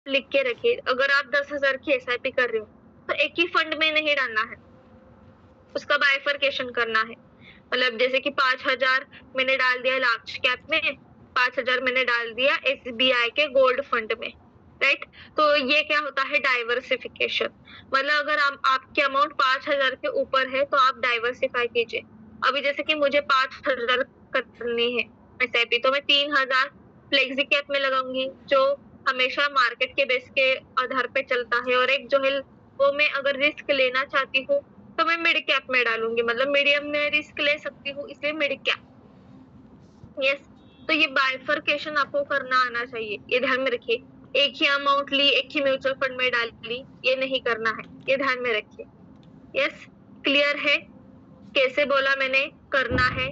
लिख के रखिए। अगर आप 10,000 की एसआईपी कर रहे हो तो एक ही फंड में नहीं डालना है, उसका बाइफरकेशन करना है। मतलब जैसे कि 5,000 मैंने डाल दिया लार्ज कैप में, 5,000 मैंने डाल दिया एसबीआई के गोल्ड फंड में, राइट। तो ये क्या होता है, डाइवर्सिफिकेशन। मतलब अगर आपकी अमाउंट 5,000 के ऊपर है तो आप डाइवर्सिफाई कीजिए। अभी जैसे कि मुझे 5,000 करनी है एसआईपी, तो मैं 3,000 फ्लेक्सी कैप में लगाऊंगी जो हमेशा मार्केट के बेस के आधार पे चलता है, और एक जो है वो मैं अगर रिस्क लेना चाहती हूँ तो मैं मिड कैप में डालूंगी। मतलब मीडियम में रिस्क ले सकती हूँ, इसलिए मिड कैप। यस, तो ये बाइफरकेशन आपको करना आना चाहिए, ये ध्यान में रखिए। एक ही अमाउंट ली, एक ही म्यूचुअल फंड में डाली, ये नहीं करना है, ये ध्यान में रखिए। यस, क्लियर है? कैसे बोला मैंने करना है?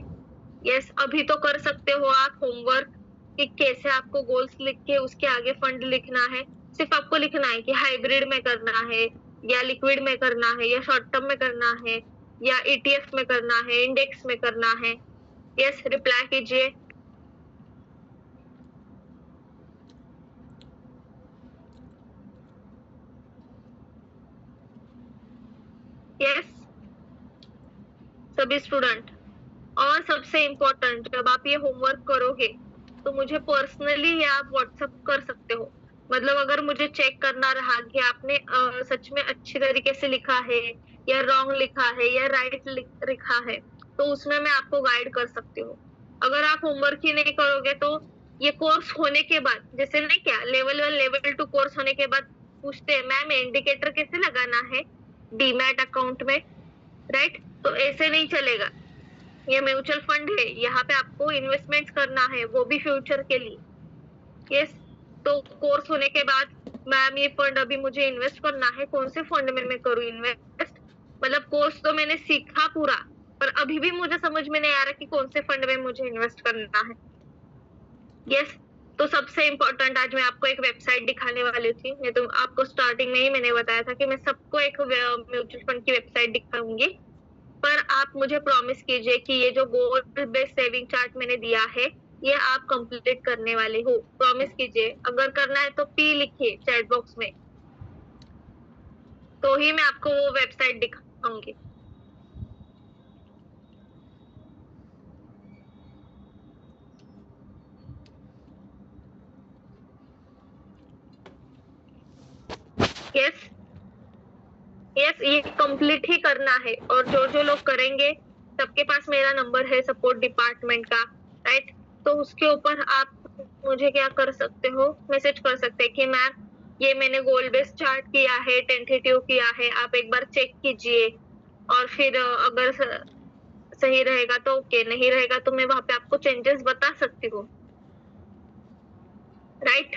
यस, अभी तो कर सकते हो आप होमवर्क कि कैसे आपको गोल्स लिख के उसके आगे फंड लिखना है। सिर्फ आपको लिखना है कि हाइब्रिड में करना है या लिक्विड में करना है या शॉर्ट टर्म में करना है या ईटीएफ में करना है, इंडेक्स में करना है। यस, रिप्लाई कीजिए। यस, सभी स्टूडेंट। और सबसे इम्पोर्टेंट, जब आप ये होमवर्क करोगे तो मुझे पर्सनली या आप व्हाट्सएप कर सकते हो। मतलब अगर मुझे चेक करना रहा कि आपने सच में अच्छी तरीके से लिखा है या रॉन्ग लिखा है या राइट लिखा है, तो उसमें मैं आपको गाइड कर सकती हूँ। अगर आप होमवर्क ही नहीं करोगे तो ये कोर्स होने के बाद, जैसे नहीं क्या लेवल 1 लेवल 2 कोर्स होने के बाद पूछते हैं मैम इंडिकेटर कैसे लगाना है डीमैट अकाउंट में, राइट। तो ऐसे नहीं चलेगा। ये म्यूचुअल फंड है, यहाँ पे आपको इन्वेस्टमेंट करना है, वो भी फ्यूचर के लिए। यस, तो कोर्स होने के बाद मैम ये फंड अभी मुझे इन्वेस्ट करना है, कौन से फंड में मैं करूँ इन्वेस्ट। मतलब कोर्स तो मैंने सीखा पूरा, पर अभी भी मुझे समझ में नहीं आ रहा कि कौन से फंड में मुझे इन्वेस्ट करना है। यस, तो सबसे इम्पोर्टेंट आज मैं आपको एक वेबसाइट दिखाने वाली थी। मैं तो आपको स्टार्टिंग में ही मैंने बताया था कि मैं सबको एक म्यूचुअल फंड की वेबसाइट दिखाऊंगी, पर आप मुझे प्रॉमिस कीजिए कि ये जो गोल बेस्ड सेविंग चार्ट मैंने दिया है ये आप कंप्लीट करने वाले हो। प्रॉमिस कीजिए, अगर करना है तो पी लिखिए चैट बॉक्स में, तो ही मैं आपको वो वेबसाइट दिखाऊंगी। यस यस, ये कंप्लीट ही करना है, और जो जो लोग करेंगे सबके पास मेरा नंबर है सपोर्ट डिपार्टमेंट का, राइट। तो उसके ऊपर आप मुझे क्या कर सकते हो, मैसेज कर सकते हैं कि मैम ये मैंने गोल बेस्ड चार्ट किया है, टेंटेटिव किया है, आप एक बार चेक कीजिए, और फिर अगर सही रहेगा तो ओके, नहीं रहेगा तो मैं वहां पे आपको चेंजेस बता सकती हूँ, राइट।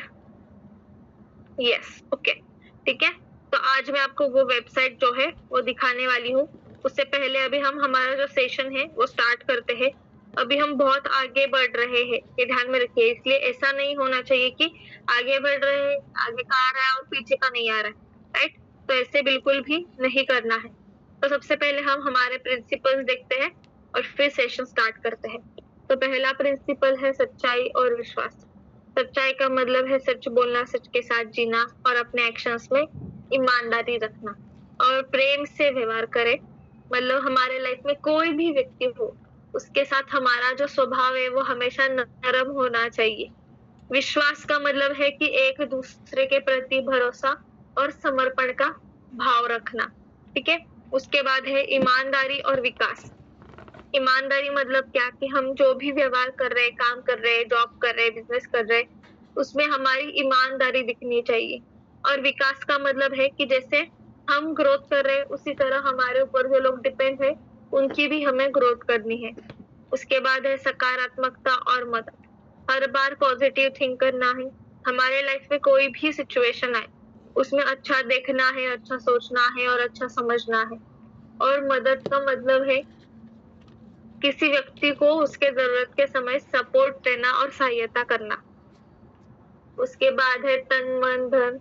यस, ओके, ठीक है। तो आज मैं आपको वो वेबसाइट जो है वो दिखाने वाली हूँ। उससे पहले अभी हम हमारा जो सेशन है वो स्टार्ट करते हैं। अभी हम बहुत आगे बढ़ रहे हैं, ये ध्यान में रखिए। इसलिए ऐसा नहीं होना चाहिए कि आगे बढ़ रहे हैं, आगे का आ रहा है और पीछे का नहीं आ रहा है, राइट। तो ऐसे बिल्कुल भी नहीं करना है। तो सबसे पहले हम हमारे प्रिंसिपल्स देखते हैं और फिर सेशन स्टार्ट करते हैं। तो पहला प्रिंसिपल है सच्चाई और विश्वास। सच्चाई का मतलब है सच बोलना, सच के साथ जीना और अपने एक्शंस में ईमानदारी रखना, और प्रेम से व्यवहार करें। मतलब हमारे लाइफ में कोई भी व्यक्ति हो, उसके साथ हमारा जो स्वभाव है वो हमेशा नरम होना चाहिए। विश्वास का मतलब है कि एक दूसरे के प्रति भरोसा और समर्पण का भाव रखना, ठीक है। उसके बाद है ईमानदारी और विकास। ईमानदारी मतलब क्या, कि हम जो भी व्यवहार कर रहे हैं, काम कर रहे हैं, जॉब कर रहे हैं, बिजनेस कर रहे हैं, उसमें हमारी ईमानदारी दिखनी चाहिए। और विकास का मतलब है कि जैसे हम ग्रोथ कर रहे हैं उसी तरह हमारे ऊपर जो लोग डिपेंड है उनकी भी हमें ग्रोथ करनी है। उसके बाद है सकारात्मकता और मदद। हर बार पॉजिटिव थिंक करना है। हमारे लाइफ में कोई भी सिचुएशन आए उसमें अच्छा देखना है, अच्छा सोचना है और अच्छा समझना है। और मदद का मतलब है किसी व्यक्ति को उसके जरूरत के समय सपोर्ट देना और सहायता करना। उसके बाद है तन मन धन।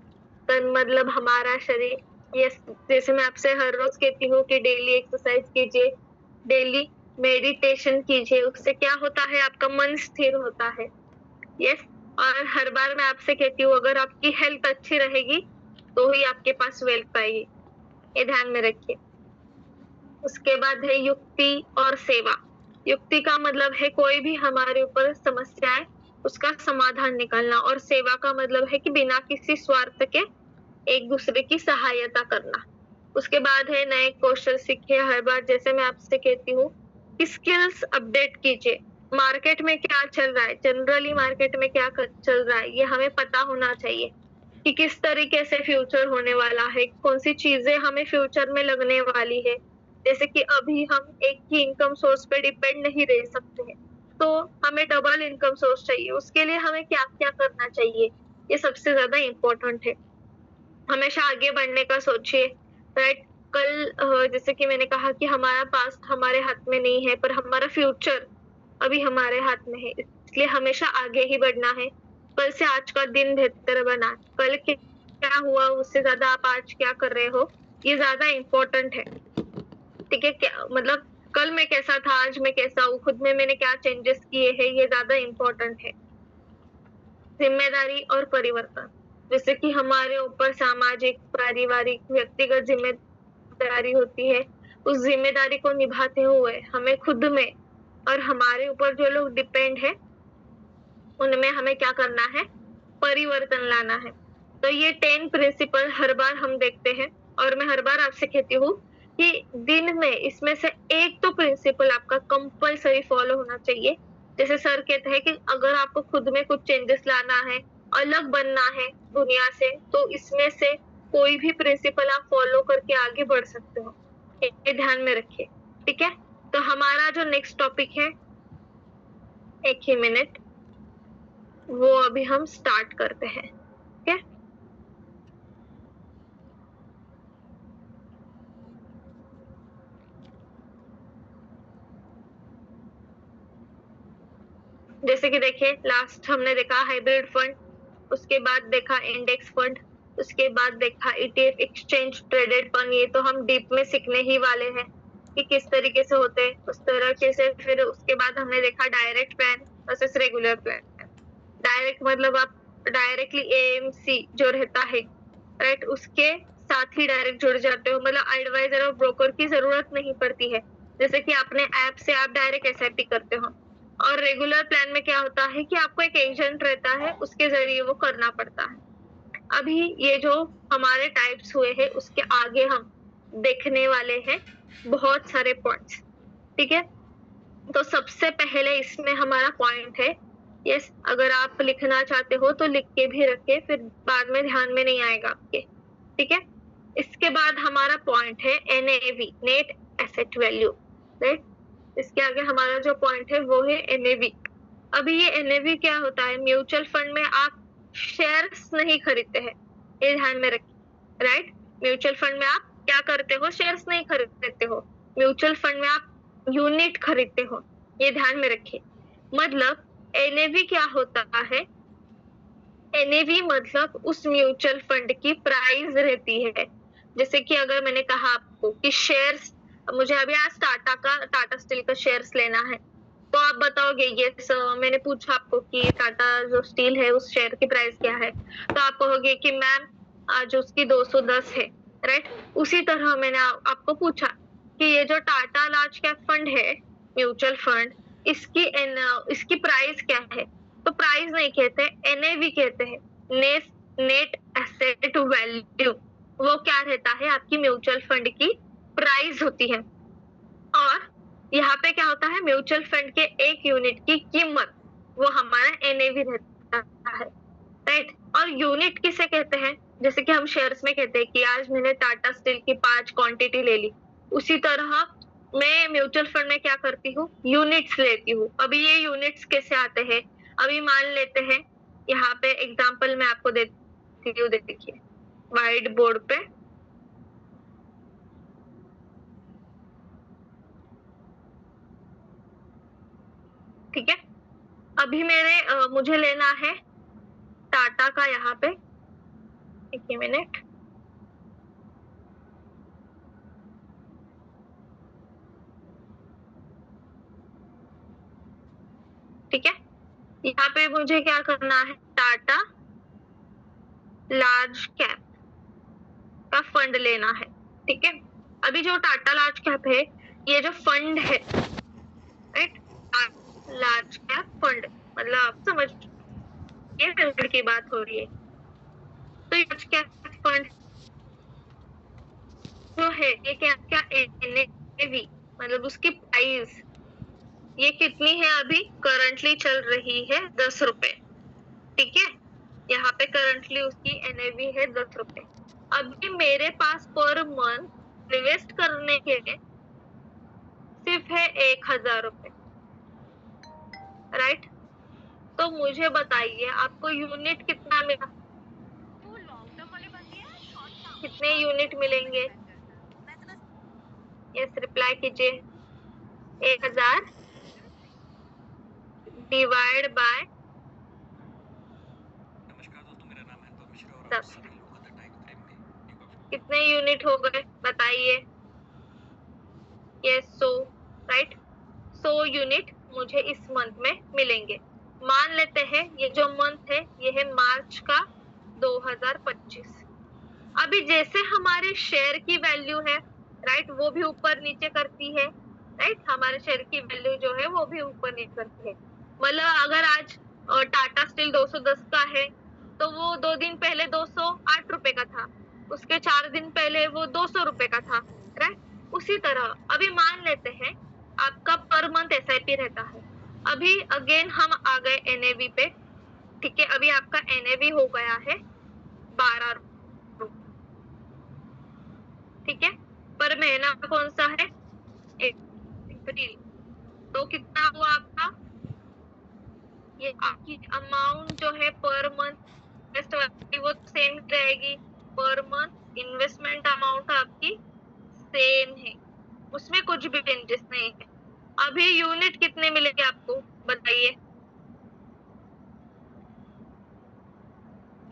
तन मतलब हमारा शरीर। ये जैसे मैं आपसे हर रोज कहती हूँ कि डेली एक्सरसाइज कीजिए, डेली मेडिटेशन कीजिए, उससे क्या होता है आपका मन स्थिर होता है। यस, और हर बार मैं आपसे कहती हूँ अगर आपकी हेल्थ अच्छी रहेगी तो ही आपके पास वेल्थ आएगी, ये ध्यान में रखिए। उसके बाद है युक्ति और सेवा। युक्ति का मतलब है कोई भी हमारे ऊपर समस्या है उसका समाधान निकालना, और सेवा का मतलब है कि बिना किसी स्वार्थ के एक दूसरे की सहायता करना। उसके बाद है नए कौशल सीखे हर बार, जैसे मैं आपसे कहती हूँ कि स्किल्स अपडेट कीजिए। मार्केट में क्या चल रहा है, जनरली मार्केट में क्या चल रहा है ये हमें पता होना चाहिए कि किस तरीके से फ्यूचर होने वाला है, कौन सी चीजें हमें फ्यूचर में लगने वाली है। जैसे कि अभी हम एक ही इनकम सोर्स पे डिपेंड नहीं रह सकते हैं, तो हमें डबल इनकम सोर्स चाहिए। उसके लिए हमें क्या क्या करना चाहिए, ये सबसे ज्यादा इम्पोर्टेंट है। हमेशा आगे बढ़ने का सोचिए, राइट। कल जैसे कि मैंने कहा कि हमारा पास्ट हमारे हाथ में नहीं है, पर हमारा फ्यूचर अभी हमारे हाथ में है, इसलिए हमेशा आगे ही बढ़ना है। कल से आज का दिन बेहतर बना, कल क्या हुआ उससे ज्यादा आप आज क्या कर रहे हो ये ज्यादा इम्पोर्टेंट है। ठीक है, क्या मतलब कल मैं कैसा था आज मैं कैसा हूँ, खुद में मैंने क्या चेंजेस किए हैं, ये ज्यादा इम्पोर्टेंट है। जिम्मेदारी और परिवर्तन, जैसे कि हमारे ऊपर सामाजिक, पारिवारिक, व्यक्तिगत जिम्मेदारी होती है। उस जिम्मेदारी को निभाते हुए हमें खुद में और हमारे ऊपर जो लोग डिपेंड है उनमें हमें क्या करना है, परिवर्तन लाना है। तो ये 10 प्रिंसिपल हर बार हम देखते हैं, और मैं हर बार आपसे कहती हूँ कि दिन में इसमें से एक तो प्रिंसिपल आपका कंपल्सरी फॉलो होना चाहिए। जैसे सर कहते हैं कि अगर आपको खुद में कुछ चेंजेस लाना है, अलग बनना है दुनिया से, तो इसमें से कोई भी प्रिंसिपल आप फॉलो करके आगे बढ़ सकते हो, ये ध्यान में रखिए। ठीक है, तो हमारा जो नेक्स्ट टॉपिक है, एक ही मिनट, वो अभी हम स्टार्ट करते हैं। ठीक है, जैसे कि देखिए लास्ट हमने देखा हाइब्रिड फंड, उसके बाद देखा इंडेक्स फंड, उसके बाद देखा ईटीएफ, एक्सचेंज ट्रेडेड फंड। ये तो हम डीप में सीखने ही वाले हैं कि किस तरीके से होते हैं उस तरीके से। फिर उसके बाद हमने देखा direct plan versus regular plan. Direct मतलब आप डायरेक्टली एएमसी जो रहता है, राइट, उसके साथ ही डायरेक्ट जुड़ जाते हो, मतलब एडवाइजर और ब्रोकर की जरूरत नहीं पड़ती है। जैसे कि अपने ऐप से आप डायरेक्ट एसआईपी करते हो। और रेगुलर प्लान में क्या होता है कि आपको एक एजेंट रहता है, उसके जरिए वो करना पड़ता है। अभी ये जो हमारे टाइप्स हुए हैं उसके आगे हम देखने वाले हैं बहुत सारे पॉइंट्स। ठीक है, तो सबसे पहले इसमें हमारा पॉइंट है, यस, अगर आप लिखना चाहते हो तो लिख के भी रखे, फिर बाद में ध्यान में नहीं आएगा आपके। ठीक है, इसके बाद हमारा पॉइंट है NAV, net asset value, right. इसके आगे हमारा जो पॉइंट है वो है एनएवी। अभी ये एनएवी क्या होता है, म्यूचुअल फंड में आप शेयर्स नहीं खरीदते हैं, ये ध्यान में रखिए, राइट। म्यूचुअल फंड में आप क्या करते हो, शेयर्स नहीं खरीदते हो, म्यूचुअल फंड में आप यूनिट खरीदते हो, ये ध्यान में रखिए। मतलब एनएवी क्या होता है, एनएवी मतलब उस म्यूचुअल फंड की प्राइस रहती है। जैसे कि अगर मैंने कहा आपको कि शेयर्स, मुझे अभी आज टाटा स्टील का शेयर्स लेना है, तो आप बताओगे ये मैंने पूछा आपको कि टाटा जो स्टील है उस शेयर की प्राइस क्या है, तो आप कहोगे कि मैम आज उसकी 210 है, राइट। उसी तरह मैंने आपको पूछा कि ये जो टाटा लार्ज कैप फंड है, म्यूचुअल फंड, इसकी प्राइस क्या है, तो प्राइस नहीं कहते, एनएवी कहते हैं, नेट एसेट वैल्यू। वो क्या रहता है, आपकी म्यूचुअल फंड की प्राइस होती है। और यहाँ पे क्या होता है, म्यूचुअल फंड के एक यूनिट की कीमत, वो हमारा एनएवी रहता है, राइट। और यूनिट किसे कहते हैं, जैसे कि हम शेयर्स में कहते हैं कि आज मैंने टाटा स्टील की 5 क्वांटिटी ले ली, उसी तरह मैं म्यूचुअल फंड में क्या करती हूँ, यूनिट्स लेती हूँ। अभी ये यूनिट्स कैसे आते हैं, अभी मान लेते हैं, यहाँ पे एग्जांपल मैं आपको देती हूँ, देखिए व्हाइट बोर्ड पे, ठीक है। अभी मुझे लेना है टाटा का, यहाँ पे एक ही मिनट, ठीक है। यहाँ पे मुझे क्या करना है, टाटा लार्ज कैप का फंड लेना है, ठीक है। अभी जो टाटा लार्ज कैप है, ये जो फंड है, राइट, लार्ज कैप फंड, मतलब आप समझ, ये फंड की बात हो रही है। तो लार्ज कैप फंड जो है, ये क्या क्या एनएवी, मतलब उसकी प्राइस ये कितनी है, अभी करंटली चल रही है 10 रुपए, ठीक है। यहाँ पे करंटली उसकी एनएवी है 10 रुपए। अभी मेरे पास पर मंथ इन्वेस्ट करने के लिए सिर्फ है 1000 रुपए, राइट। तो मुझे बताइए आपको यूनिट कितना मिला, कितने यूनिट मिलेंगे? यस, रिप्लाई कीजिए। 1000 डिवाइड बाय 10, कितने यूनिट हो गए बताइए? Yes, 100, right. 100 यूनिट मुझे इस मंथ में मिलेंगे। मान लेते हैं ये जो मंथ है ये है मार्च का 2025। अभी जैसे हमारे शेयर की वैल्यू है, राइट, वो भी ऊपर नीचे करती है, राइट, हमारे शेयर की वैल्यू जो है वो भी ऊपर नीचे करती है। मतलब अगर आज टाटा स्टील 210 का है तो वो 2 दिन पहले 208 रुपए का था, उसके 4 दिन पहले वो 200 रुपए का था, राइट। उसी तरह अभी मान लेते हैं आपका पर मंथ एसआईपी रहता है। अभी अगेन हम आ गए एनएवी पे, ठीक है। अभी आपका एनएवी हो गया है 12 रुपए, ठीक है। पर महीना कौन सा है? अप्रैल। तो कितना हुआ आपका? ये आपकी अमाउंट जो है पर मंथ इन्वेस्ट वाली वो सेम रहेगी, पर मंथ इन्वेस्टमेंट अमाउंट आपकी सेम है, उसमें कुछ भी चेंजेस नहीं है। अभी यूनिट कितने मिलेंगे आपको बताइए?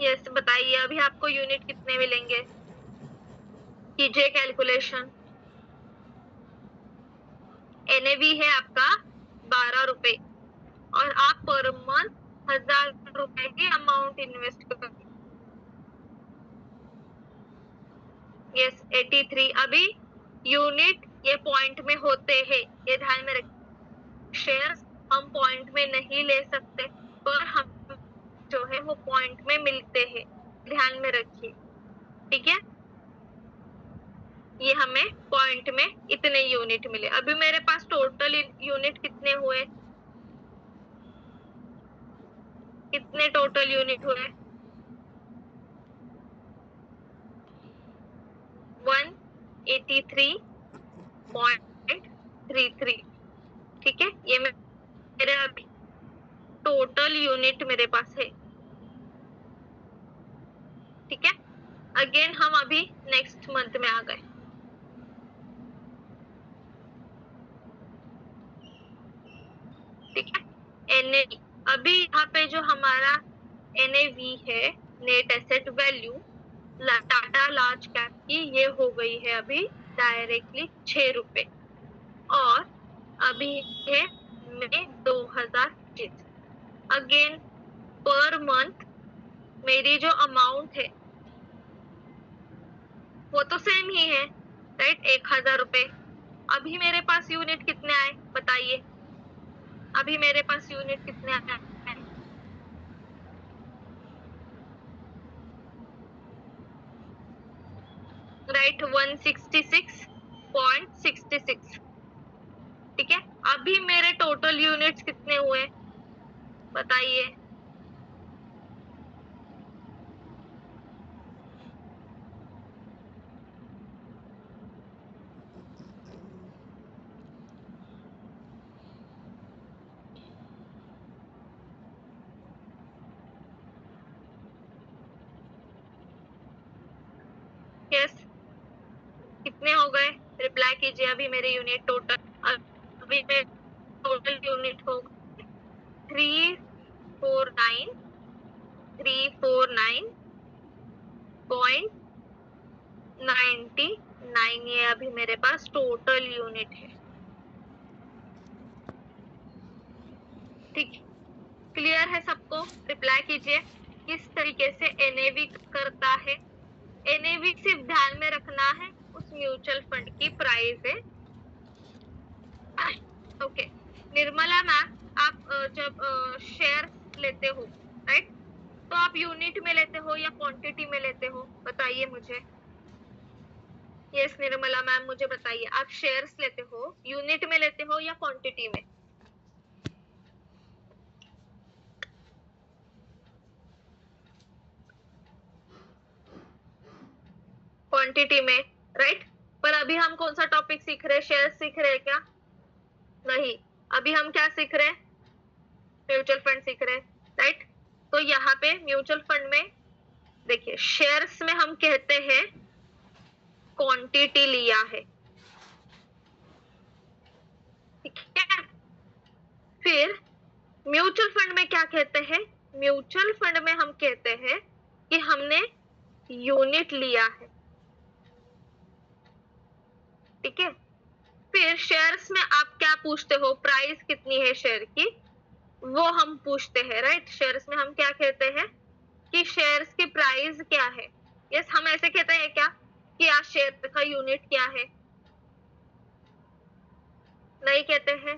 यस, बताइए अभी आपको यूनिट कितने मिलेंगे? कीजिए कैलकुलेशन। एनएवी है आपका 12 रुपए और आप पर मंथ 1000 रुपए की अमाउंट इन्वेस्ट करोगे। यस, 83। अभी यूनिट ये पॉइंट में होते हैं, ये ध्यान में रखिए। शेयर्स हम पॉइंट में नहीं ले सकते, पर हम जो है वो पॉइंट में मिलते हैं, ध्यान में रखिए, ठीक है। ये हमें पॉइंट में इतने यूनिट मिले। अभी मेरे पास टोटल यूनिट कितने हुए? कितने टोटल यूनिट हुए? 183.33, ठीक है। ये मेरे अभी टोटल यूनिट मेरे पास है, ठीक है। अगेन हम अभी नेक्स्ट मंथ में आ गए, ठीक है। एनएवी, अभी यहाँ पे जो हमारा एनएवी है, net asset value Tata large cap की, ये हो गई है अभी डायरेक्टली 6 रुपए, और अभी है मई 2025। अगेन पर मंथ मेरी जो अमाउंट है वो तो सेम ही है, राइट, 1000 रुपए। अभी मेरे पास यूनिट कितने आए बताइए? अभी मेरे पास यूनिट कितने आए? राइट, 166.66, ठीक है। अभी मेरे टोटल यूनिट्स कितने हुए बताइए? यस, कितने हो गए? रिप्लाई कीजिए। अभी मेरे यूनिट टोटल, अभी मेरे टोटल यूनिट हो 349.99, ये अभी मेरे पास टोटल यूनिट है, ठीक। क्लियर है सबको? रिप्लाई कीजिए। किस तरीके से एनएवी करता है। एनएवी सिर्फ ध्यान में रखना है उस म्यूचुअल फंड की प्राइस है। ओके निर्मला मैम, आप जब शेयर लेते हो राइट, तो आप यूनिट में लेते हो या क्वांटिटी में लेते हो, बताइए मुझे। यस निर्मला मैम, मुझे बताइए आप शेयर्स लेते हो यूनिट में लेते हो या क्वांटिटी में? क्वांटिटी में, राइट। पर अभी हम कौन सा टॉपिक सीख रहे हैं? शेयर्स सीख रहे हैं क्या? नहीं, अभी हम क्या सीख रहे हैं? म्यूचुअल फंड सीख रहे हैं, राइट। तो यहाँ पे म्यूचुअल फंड में देखिए, शेयर्स में हम कहते हैं क्वांटिटी लिया है, ठीक है। फिर म्यूचुअल फंड में क्या कहते हैं? म्यूचुअल फंड में हम कहते हैं कि हमने यूनिट लिया है, ठीक है। फिर शेयर्स में आप क्या पूछते हो? प्राइस कितनी है शेयर की, वो हम पूछते हैं, राइट। शेयर्स में हम क्या कहते हैं कि शेयर्स की प्राइस क्या है। यस, हम ऐसे कहते हैं क्या कि आज शेयर का यूनिट क्या है? नहीं कहते हैं,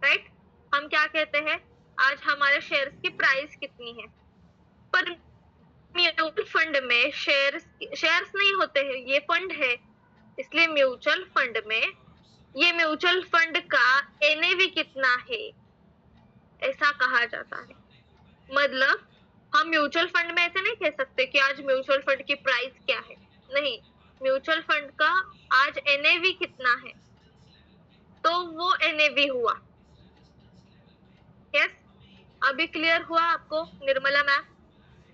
राइट। हम क्या कहते हैं? आज हमारे शेयर्स की प्राइस कितनी है। पर म्यूचुअल फंड में शेयर्स नहीं होते हैं, ये फंड है, इसलिए म्यूचुअल फंड में ये म्यूचुअल फंड का एनएवी कितना है ऐसा कहा जाता है। मतलब हम म्यूचुअल फंड में ऐसे नहीं कह सकते कि आज म्यूचुअल फंड की प्राइस क्या है, नहीं। म्यूचुअल फंड का आज एनएवी कितना है, तो वो एनएवी हुआ। यस, अभी क्लियर हुआ आपको निर्मला मैम?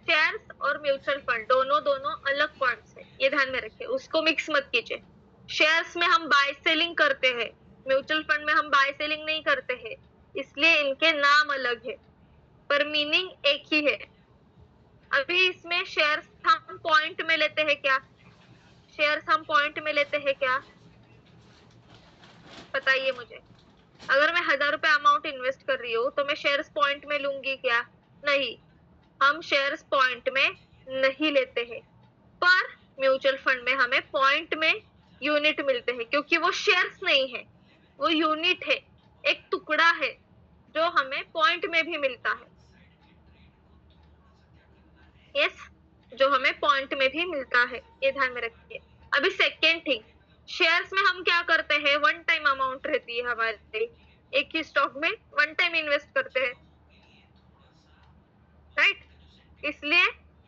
शेयर्स और म्यूचुअल फंड दोनों अलग फंड्स है, ये ध्यान में रखिए, उसको मिक्स मत कीजिए। शेयर्स में हम बाय सेलिंग करते हैं, म्यूचुअल फंड में हम बाय सेलिंग नहीं करते हैं, इसलिए इनके नाम अलग है, पर मीनिंग एक ही है। अभी इसमें शेयर्स हम पॉइंट में लेते हैं क्या? शेयर्स हम पॉइंट में लेते हैं क्या, बताइए मुझे। अगर मैं 1000 रुपए अमाउंट इन्वेस्ट कर रही हूँ तो मैं शेयर्स पॉइंट में लूंगी क्या? नहीं, हम शेयर्स पॉइंट में नहीं लेते हैं। पर म्यूचुअल फंड में हमें पॉइंट में यूनिट मिलते हैं, क्योंकि वो शेयर्स नहीं है, वो यूनिट है, एक टुकड़ा है जो हमें पॉइंट में भी मिलता है। यस, जो हमें पॉइंट में भी मिलता है, ये ध्यान में रखिए। अभी सेकेंड थिंग, शेयर्स में हम क्या करते हैं? वन टाइम अमाउंट रहती है हमारे, एक ही स्टॉक में वन टाइम इन्वेस्ट करते हैं, राइट। इसलिए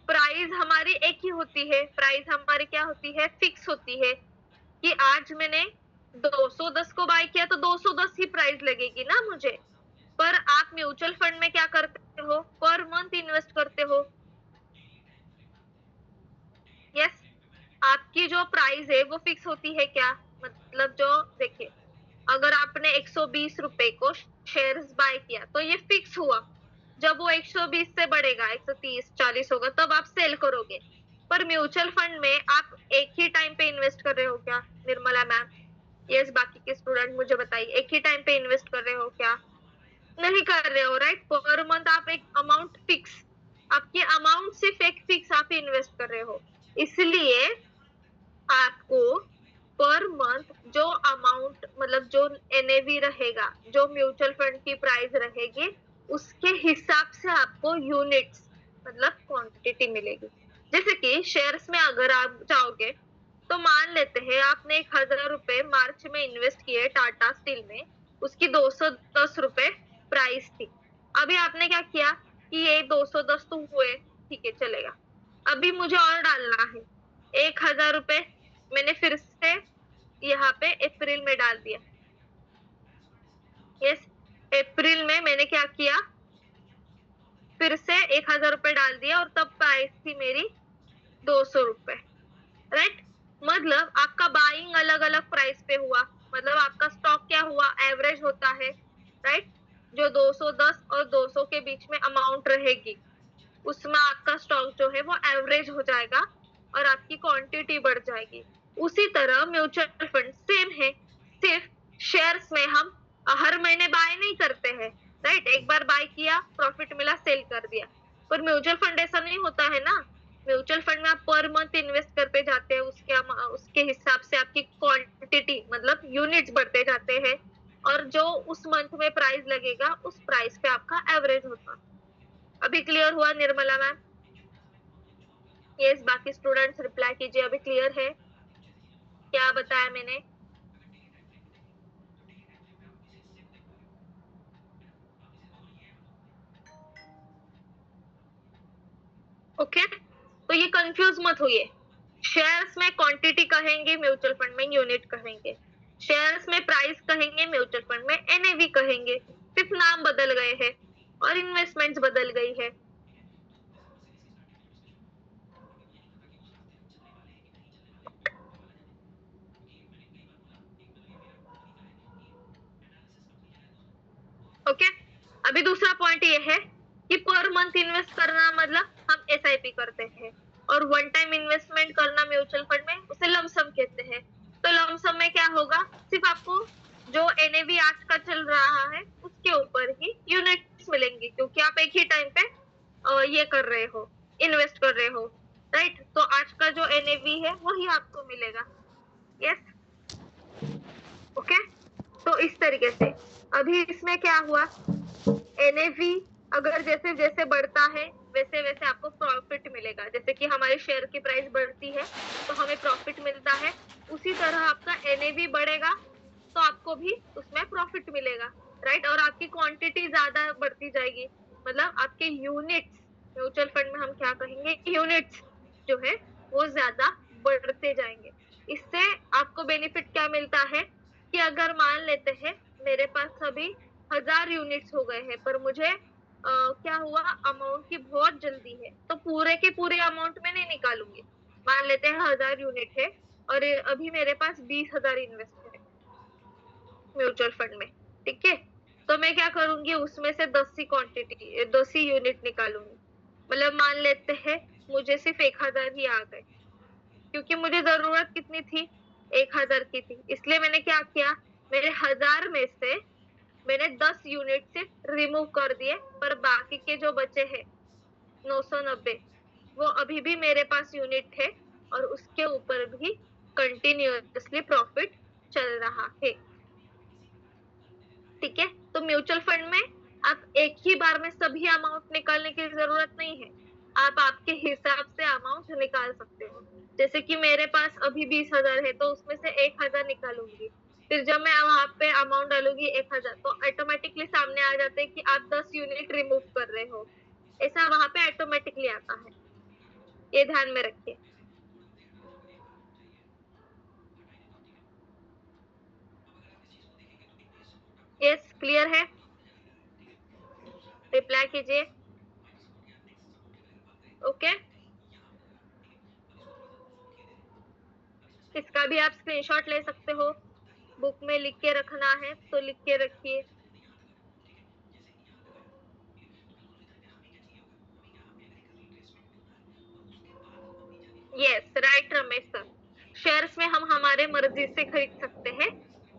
प्राइस हमारी एक ही होती है, प्राइस हमारी क्या होती है? फिक्स होती है कि आज मैंने 210 को बाय किया तो 210 ही प्राइस लगेगी ना मुझे। पर आप म्यूचुअल फंड में क्या करते हो? पर मंथ इन्वेस्ट करते हो। यस, आपकी जो प्राइस है वो फिक्स होती है क्या? मतलब जो देखिए, अगर आपने 120 रुपए को शेयर्स बाय किया तो ये फिक्स हुआ, जब वो 120 से बढ़ेगा 130 40 होगा तब आप सेल करोगे। पर म्यूचुअल फंड में आप एक ही टाइम पे इन्वेस्ट कर रहे हो क्या निर्मला मैम? यस, बाकी के स्टूडेंट मुझे बताइए, एक ही टाइम पे इन्वेस्ट कर रहे हो क्या? नहीं कर रहे हो, राइट। पर मंथ आप एक अमाउंट फिक्स, आपकी अमाउंट सिर्फ एक फिक्स आप इन्वेस्ट कर रहे हो, इसलिए आपको पर मंथ जो अमाउंट मतलब जो एनएवी रहेगा, जो म्यूचुअल फंड की प्राइस रहेगी, उसके हिसाब से आपको यूनिट्स मतलब क्वांटिटी मिलेगी। जैसे कि शेयर्स में अगर आप जाओगे तो मान लेते हैं आपने 1000 रुपए मार्च में इन्वेस्ट किए टाटा स्टील में, उसकी 210 रुपए प्राइस थी। अभी आपने क्या किया कि ये 210 तो हुए, ठीक है चलेगा, अभी मुझे और डालना है 1000 रुपए, मैंने फिर से यहाँ पे अप्रैल में डाल दिया। यस, अप्रैल में मैंने क्या किया, फिर से 1000 रुपए डाल दिया और तब प्राइस थी मेरी 200 रुपए, राइट। मतलब आपका बाइंग अलग अलग प्राइस पे हुआ, मतलब आपका स्टॉक क्या हुआ? एवरेज होता है, राइट। जो 210 और 200 के बीच में अमाउंट रहेगी, उसमें आपका स्टॉक जो है वो एवरेज हो जाएगा और आपकी क्वांटिटी बढ़ जाएगी। उसी तरह म्यूचुअल फंड सेम है, सिर्फ शेयर्स में हम हर महीने बाय नहीं करते हैं, राइट। एक बार बाय किया, प्रॉफिट मिला, सेल कर दिया। पर म्यूचुअल फंड ऐसा नहीं होता है ना। म्यूचुअल फंड में आप पर मंथ इन्वेस्ट करते जाते हैं, उसके हिसाब से आपकी क्वांटिटी मतलब यूनिट्स बढ़ते जाते हैं, और जो उस मंथ में प्राइस लगेगा उस प्राइस पे आपका एवरेज होता। अभी क्लियर हुआ निर्मला मैम? यस, बाकी स्टूडेंट्स रिप्लाई कीजिए, अभी क्लियर है क्या बताया मैंने? ओके, तो ये कंफ्यूज मत होइए। शेयर्स में क्वांटिटी कहेंगे, म्यूचुअल फंड में यूनिट कहेंगे। शेयर्स में प्राइस कहेंगे, म्यूचुअल फंड में एनएवी कहेंगे। सिर्फ नाम बदल गए हैं और इन्वेस्टमेंट्स बदल गई है। ओके, अभी दूसरा पॉइंट ये है कि पर मंथ इन्वेस्ट करना मतलब हम एसआईपी करते हैं, और वन टाइम इन्वेस्टमेंट करना म्यूचुअल फंड में उसे लमसम कहते हैं। तो लमसम में क्या होगा, सिर्फ आपको जो एनएवी आज का चल रहा है उसके ऊपर ही यूनिट्स मिलेंगी, क्योंकि आप एक ही टाइम पे ये कर रहे हो, इन्वेस्ट कर रहे हो, राइट? तो आज का जो एनएवी है वही आपको मिलेगा। Yes, okay. तो इस तरीके से अभी इसमें क्या हुआ, एनएवी अगर जैसे जैसे बढ़ता है वैसे वैसे आपको प्रॉफिट मिलेगा। जैसे कि हमारे शेयर की प्राइस बढ़ती है तो हमें प्रॉफिट मिलता है, उसी तरह आपका एनएवी बढ़ेगा तो आपको भी उसमें प्रॉफिट मिलेगा, राइट? और आपकी क्वांटिटी ज्यादा बढ़ती जाएगी, मतलब आपके यूनिट्स, म्यूचुअल फंड में हम क्या कहेंगे, यूनिट्स जो है वो ज्यादा बढ़ते जाएंगे। इससे आपको बेनिफिट क्या मिलता है कि अगर मान लेते हैं मेरे पास अभी 1000 यूनिट्स हो गए हैं, पर मुझे क्या हुआ, अमाउंट की बहुत जल्दी है, तो पूरे के पूरे अमाउंट में नहीं निकालूंगी। मान लेते हैं 1000 यूनिट है और अभी मेरे पास 20,000 इन्वेस्ट है म्यूचुअल फंड में, ठीक है? तो मैं क्या करूंगी, उसमें से 10 ही क्वांटिटी 10 ही यूनिट निकालूंगी। मतलब मान लेते हैं मुझे सिर्फ 1000 ही आ गए, क्योंकि मुझे जरूरत कितनी थी, 1000 की थी। इसलिए मैंने क्या किया, मेरे 1000 में से मैंने 10 यूनिट सिर्फ रिमूव कर दिए, पर बाकी के जो बचे हैं 990 वो अभी भी मेरे पास यूनिट है और उसके ऊपर भी कंटिन्यूअसली प्रॉफिट चल रहा है, ठीक है? तो म्यूचुअल फंड में आप एक ही बार में सभी अमाउंट निकालने की जरूरत नहीं है, आप आपके हिसाब से अमाउंट निकाल सकते हो। जैसे कि मेरे पास अभी 20,000 है तो उसमें से 1000 निकालूंगी, फिर जब मैं वहां पे अमाउंट डालूंगी 1000 तो ऑटोमेटिकली सामने आ जाते हैं कि आप 10 यूनिट रिमूव कर रहे हो, ऐसा वहां पे ऑटोमेटिकली आता है, ये ध्यान में रखिए। यस, क्लियर है? रिप्लाई कीजिए। ओके, इसका भी आप स्क्रीनशॉट ले सकते हो, बुक में लिख के रखना है तो लिख के रखिए। Yes, right Ramesh sir, shares में हम हमारे मर्जी से खरीद सकते हैं,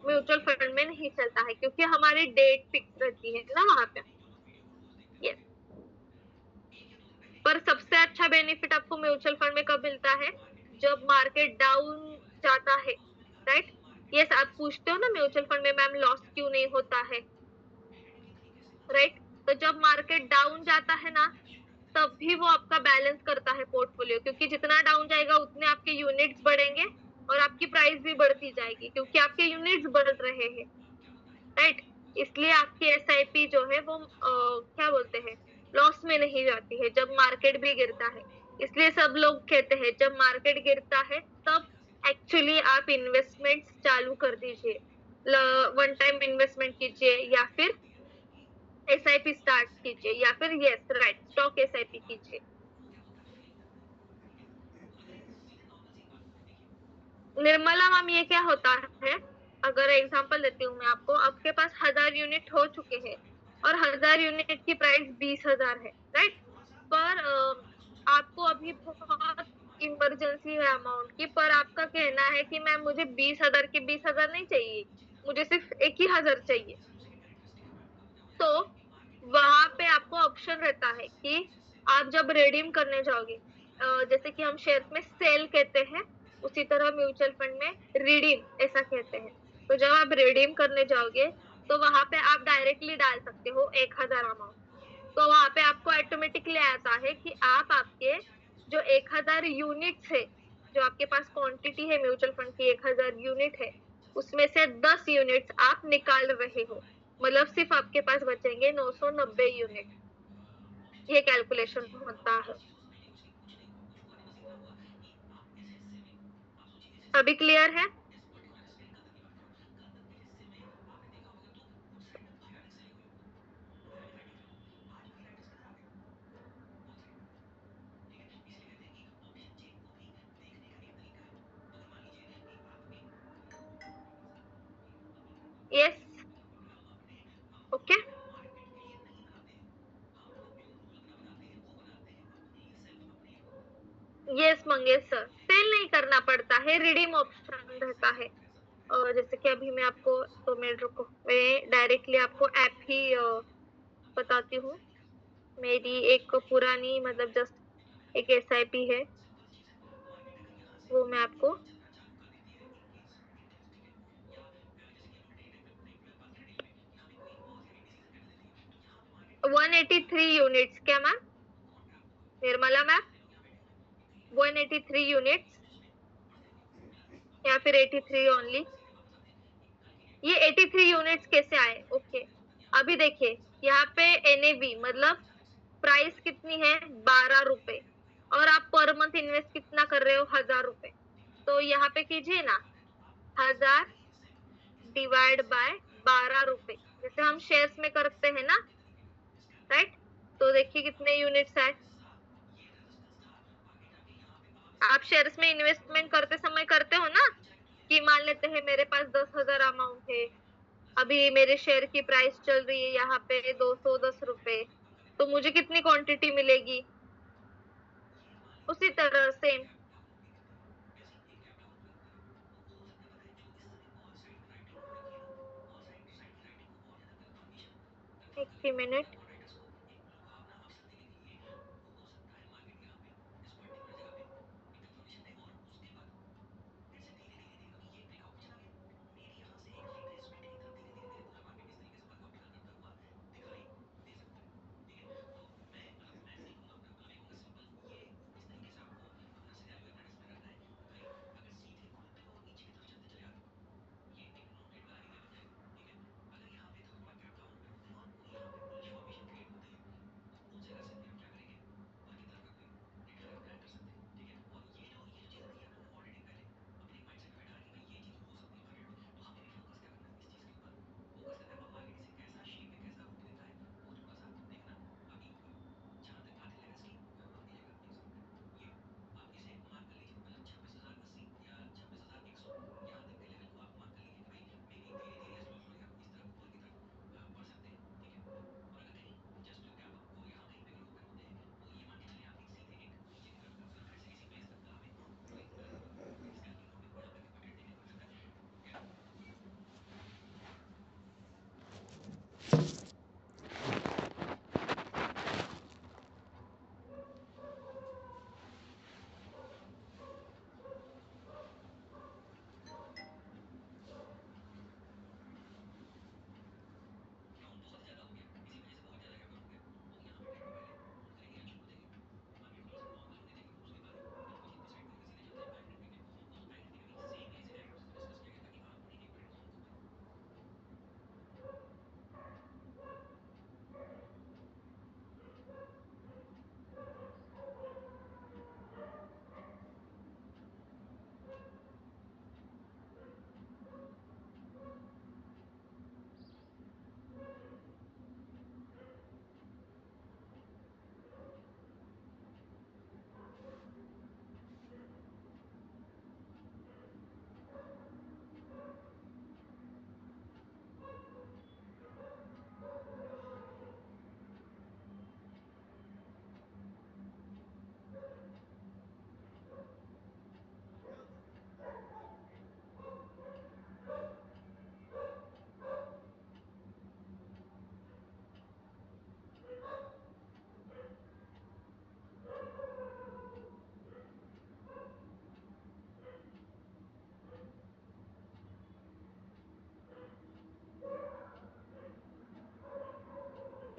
म्यूचुअल फंड में नहीं चलता है क्योंकि हमारी डेट फिक्स रहती है ना वहां पे। यस, पर सबसे अच्छा बेनिफिट आपको म्यूचुअल फंड में कब मिलता है, जब मार्केट डाउन जाता है, राइट? यस, आप पूछते हो ना म्यूचुअल फंड में मैम लॉस क्यों नहीं होता है, राइट? तो जब मार्केट डाउन जाता है ना, तब भी वो आपका बैलेंस करता है पोर्टफोलियो, क्योंकि जितना डाउन जाएगा उतने आपके यूनिट्स बढ़ेंगे और आपकी प्राइस भी बढ़ती जाएगी क्योंकि आपके यूनिट्स बढ़ रहे हैं, राइट? इसलिए आपकी एसआईपी जो है वो क्या बोलते हैं, लॉस में नहीं जाती है जब मार्केट भी गिरता है। इसलिए सब लोग कहते हैं जब मार्केट गिरता है तब एक्चुअली आप इन्वेस्टमेंट चालू कर दीजिए, वन टाइम इन्वेस्टमेंट कीजिए या फिर एसआईपी स्टार्ट कीजिए या फिर यस राइट स्टॉक एसआईपी कीजिए। निर्मला मैम, ये क्या होता है, अगर एग्जांपल देती हूँ मैं आपको, आपके पास 1000 यूनिट हो चुके हैं और 1000 यूनिट की प्राइस 20,000 है, राइट? पर आपको अभी बहुत इमरजेंसी है अमाउंट की, पर आपका कहना है कि मैम मुझे 20,000 के 20,000 नहीं चाहिए, मुझे सिर्फ 1,000 चाहिए। तो वहां पे आपको ऑप्शन रहता है कि आप जब रिडीम करने जाओगे, जैसे कि हम शेयर्स में सेल कहते हैं, उसी तरह म्यूचुअल फंड में रिडीम ऐसा कहते हैं। तो जब आप रिडीम करने जाओगे तो वहां पे आप डायरेक्टली डाल सकते हो 1,000 अमाउंट। तो वहां पे आपको ऑटोमेटिकली आता है कि आप आपके जो 1,000 यूनिट्स है, जो आपके पास क्वांटिटी है म्यूचुअल फंड की 1,000 यूनिट है, उसमें से 10 यूनिट्स आप निकाल रहे हो। मतलब सिर्फ आपके पास बचेंगे 990 यूनिट। ये कैलकुलेशन होता है। अभी क्लियर है? Yes. Okay. Yes Mangesh sir, sell नहीं करना पड़ता है, रिडीम ऑप्शन रहता है। और जैसे कि अभी मैं आपको, तो मैं डायरेक्टली आपको ऐप ही बताती हूँ। मेरी एक पुरानी, मतलब जस्ट एक एसआईपी है, वो मैं आपको 183 यूनिट्स क्या मैम? निर्मला मैम, 183 यूनिट्स या फिर 83 ओनली? ये 83 यूनिट्स कैसे आए? ओके, अभी देखिए यहाँ पे एनएवी मतलब प्राइस कितनी है, 12 रुपए, और आप पर मंथ इन्वेस्ट कितना कर रहे हो, 1,000 रुपए। तो यहाँ पे कीजिए ना, 1,000 डिवाइड बाय 12 रुपए, जैसे हम शेयर्स में करते हैं ना, राइट? तो देखिए कितने यूनिट्स आए। आप शेयर्स में इन्वेस्टमेंट करते समय करते हो ना, कि मान लेते हैं मेरे पास 10,000 अमाउंट है, अभी मेरे शेयर की प्राइस चल रही है यहाँ पे 210 रुपए, तो मुझे कितनी क्वांटिटी मिलेगी? उसी तरह सेम। एक ही मिनट।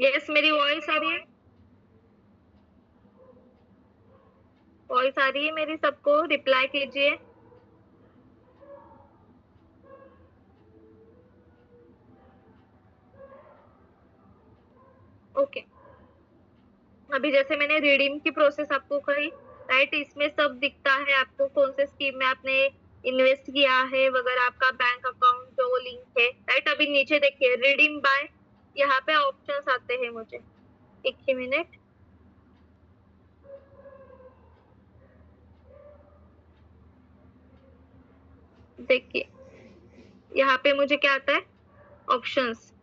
यस, मेरी वॉइस आ रही है? वॉइस आ रही है मेरी? सबको रिप्लाई कीजिए। ओके, अभी जैसे मैंने रिडीम की प्रोसेस आपको कही, राइट, इसमें सब दिखता है आपको कौन से स्कीम में आपने इन्वेस्ट किया है वगैरह, आपका बैंक अकाउंट जो लिंक है, राइट। अभी नीचे देखिए रिडीम बाय, यहाँ पे ऑप्शंस आते हैं मुझे। एक ही मिनट, देखिए यहाँ पे मुझे क्या आता है, ऑप्शंस।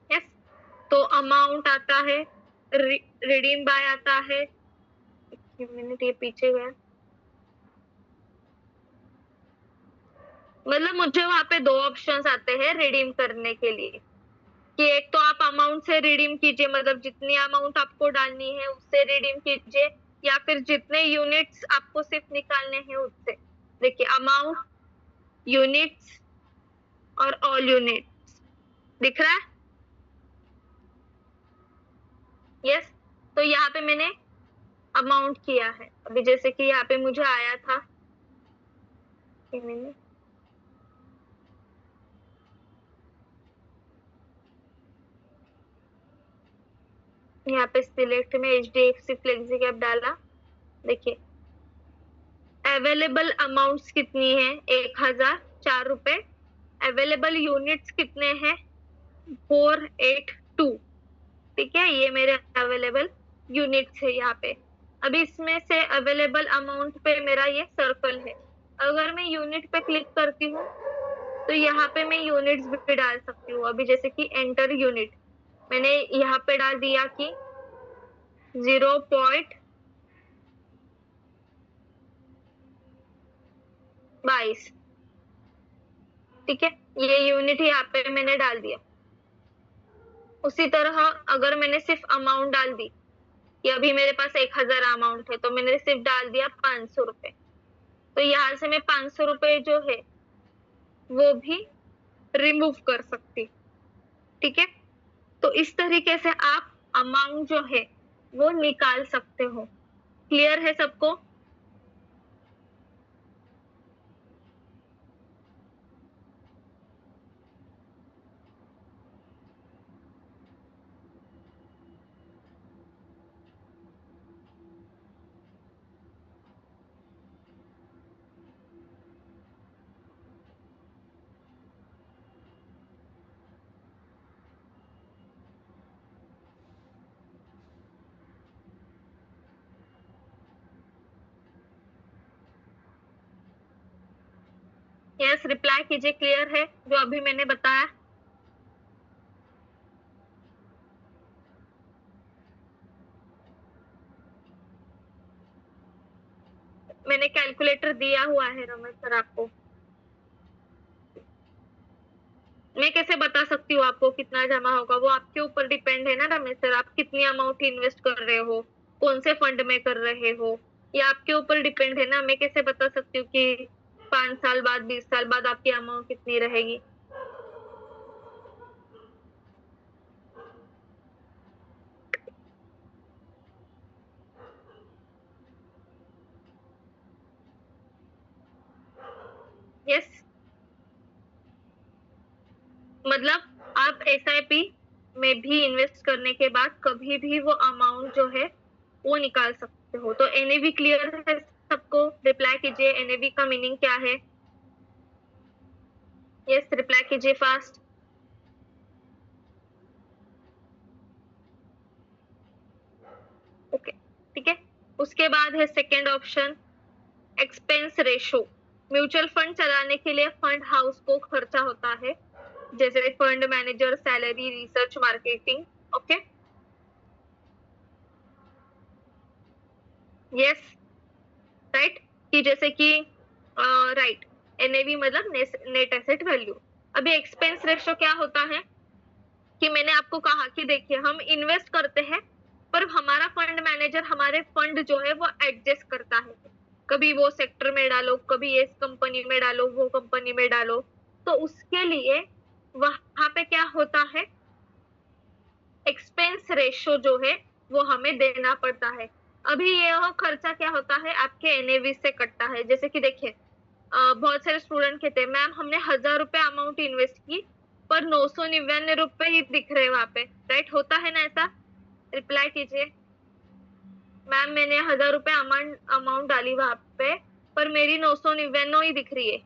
यस, तो अमाउंट आता है, रिडीम बाय आता है। एक मिनट, ये पीछे गया। मतलब मुझे वहां पे दो ऑप्शंस आते हैं रिडीम करने के लिए, कि एक तो आप अमाउंट से रिडीम कीजिए, मतलब जितनी अमाउंट आपको डालनी है उससे रिडीम कीजिए, या फिर जितने यूनिट्स आपको सिर्फ निकालने हैं उससे। देखिए अमाउंट, यूनिट्स और ऑल यूनिट्स दिख रहा है? यस, तो यहाँ पे मैंने अमाउंट किया है। अभी जैसे कि यहाँ पे मुझे आया था, मैंने यहाँ पे सिलेक्ट में HDFC फ्लेक्सी कैप डाला। देखिए अवेलेबल अमाउंट्स कितनी है, 1004 रुपए। अवेलेबल यूनिट्स कितने हैं, 482। ठीक है, ये मेरे अवेलेबल यूनिट्स है यहाँ पे। अभी इसमें से अवेलेबल अमाउंट पे मेरा ये सर्कल है। अगर मैं यूनिट पे क्लिक करती हूँ तो यहाँ पे मैं यूनिट्स भी डाल सकती हूँ। अभी जैसे कि एंटर यूनिट, मैंने यहाँ पे डाल दिया कि 0.22। ठीक है, ये यूनिट यहाँ पे मैंने डाल दिया। उसी तरह अगर मैंने सिर्फ अमाउंट डाल दी कि अभी मेरे पास 1000 अमाउंट है, तो मैंने सिर्फ डाल दिया 500 रुपए, तो यहाँ से मैं 500 रुपए जो है वो भी रिमूव कर सकती। ठीक है, तो इस तरीके से आप अमाउंट जो है वो निकाल सकते हो। क्लियर है सबको? यस, रिप्लाई कीजिए, क्लियर है जो अभी मैंने बताया? मैंने कैलकुलेटर दिया हुआ है रमेश सर आपको। मैं कैसे बता सकती हूँ आपको कितना जमा होगा, वो आपके ऊपर डिपेंड है ना रमेश सर, आप कितनी अमाउंट इन्वेस्ट कर रहे हो, कौन से फंड में कर रहे हो, ये आपके ऊपर डिपेंड है ना। मैं कैसे बता सकती हूँ कि 5 साल बाद, 20 साल बाद आपकी अमाउंट कितनी रहेगी? यस, मतलब आप SIP में भी इन्वेस्ट करने के बाद कभी भी वो अमाउंट जो है वो निकाल सकते हो। तो NAV क्लियर है सबको? रिप्लाई कीजिए, NAV का मीनिंग क्या है? यस, रिप्लाई कीजिए फास्ट। ओके, ठीक है। उसके बाद है second option, expense ratio. Mutual fund चलाने के लिए फंड हाउस को खर्चा होता है, जैसे fund manager, salary, research, marketing. Okay, yes, right, कि जैसे कि राइट, NAV मतलब नेट एसेट वैल्यू। अभी एक्सपेंस रेशो क्या होता है कि मैंने आपको कहा कि देखिए हम इन्वेस्ट करते हैं, पर हमारा फंड मैनेजर हमारे फंड जो है वो एडजस्ट करता है। कभी वो सेक्टर में डालो, कभी इस कंपनी में डालो, वो कंपनी में डालो। तो उसके लिए वहां पे क्या होता है, एक्सपेंस रेशो जो है वो हमें देना पड़ता है। अभी यह खर्चा क्या होता है, आपके NAV से कटता है। जैसे कि देखिए बहुत सारे स्टूडेंट कहते हैं मैम हमने 1000 रुपए अमाउंट इन्वेस्ट की, पर 999 रुपए ही दिख रहे वहां पे। राइट, होता है ना ऐसा? रिप्लाई कीजिए। मैम मैंने 1000 रुपए अमाउंट डाली वहां पे, पर मेरी 999 ही दिख रही है,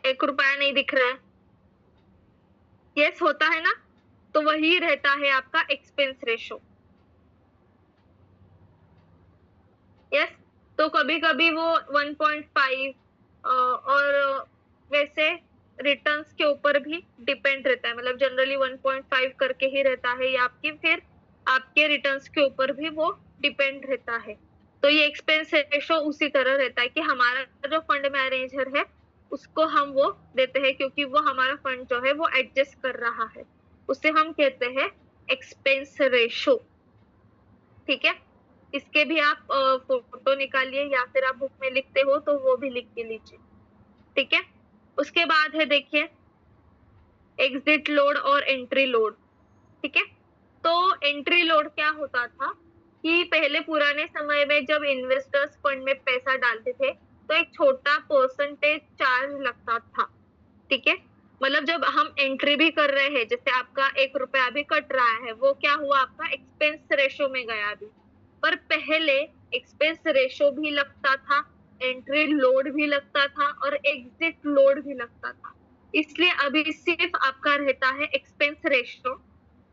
1 रुपया नहीं दिख रहा है। यस, होता है ना? तो वही रहता है आपका एक्सपेंस रेशो। यस, तो कभी कभी वो 1.5 और वैसे रिटर्न्स के ऊपर भी डिपेंड रहता है। मतलब जनरली 1.5 करके ही रहता है, या आपकी फिर आपके रिटर्न्स के ऊपर भी वो डिपेंड रहता है। तो ये एक्सपेंस रेशो उसी तरह रहता है कि हमारा जो फंड मैनेजर है उसको हम वो देते हैं, क्योंकि वो हमारा फंड जो है वो एडजस्ट कर रहा है। उसे हम कहते हैं एक्सपेंस रेशो। ठीक है, इसके भी आप फोटो निकालिए, या फिर आप बुक में लिखते हो तो वो भी लिख के लीजिए। ठीक है, उसके बाद है देखिए एग्जिट लोड और एंट्री लोड। ठीक है, तो एंट्री लोड क्या होता था कि पहले पुराने समय में जब इन्वेस्टर्स फंड में पैसा डालते थे तो एक छोटा परसेंटेज चार्ज लगता था। ठीक है, मतलब जब हम एंट्री भी कर रहे हैं, जैसे आपका 1 रुपया भी कट रहा है, वो क्या हुआ, आपका एक्सपेंस रेशो में गया अभी। पर पहले एक्सपेंस रेशो भी लगता था, एंट्री लोड भी लगता था, और एग्जिट लोड भी लगता था। इसलिए अभी सिर्फ आपका रहता है एक्सपेंस रेशो।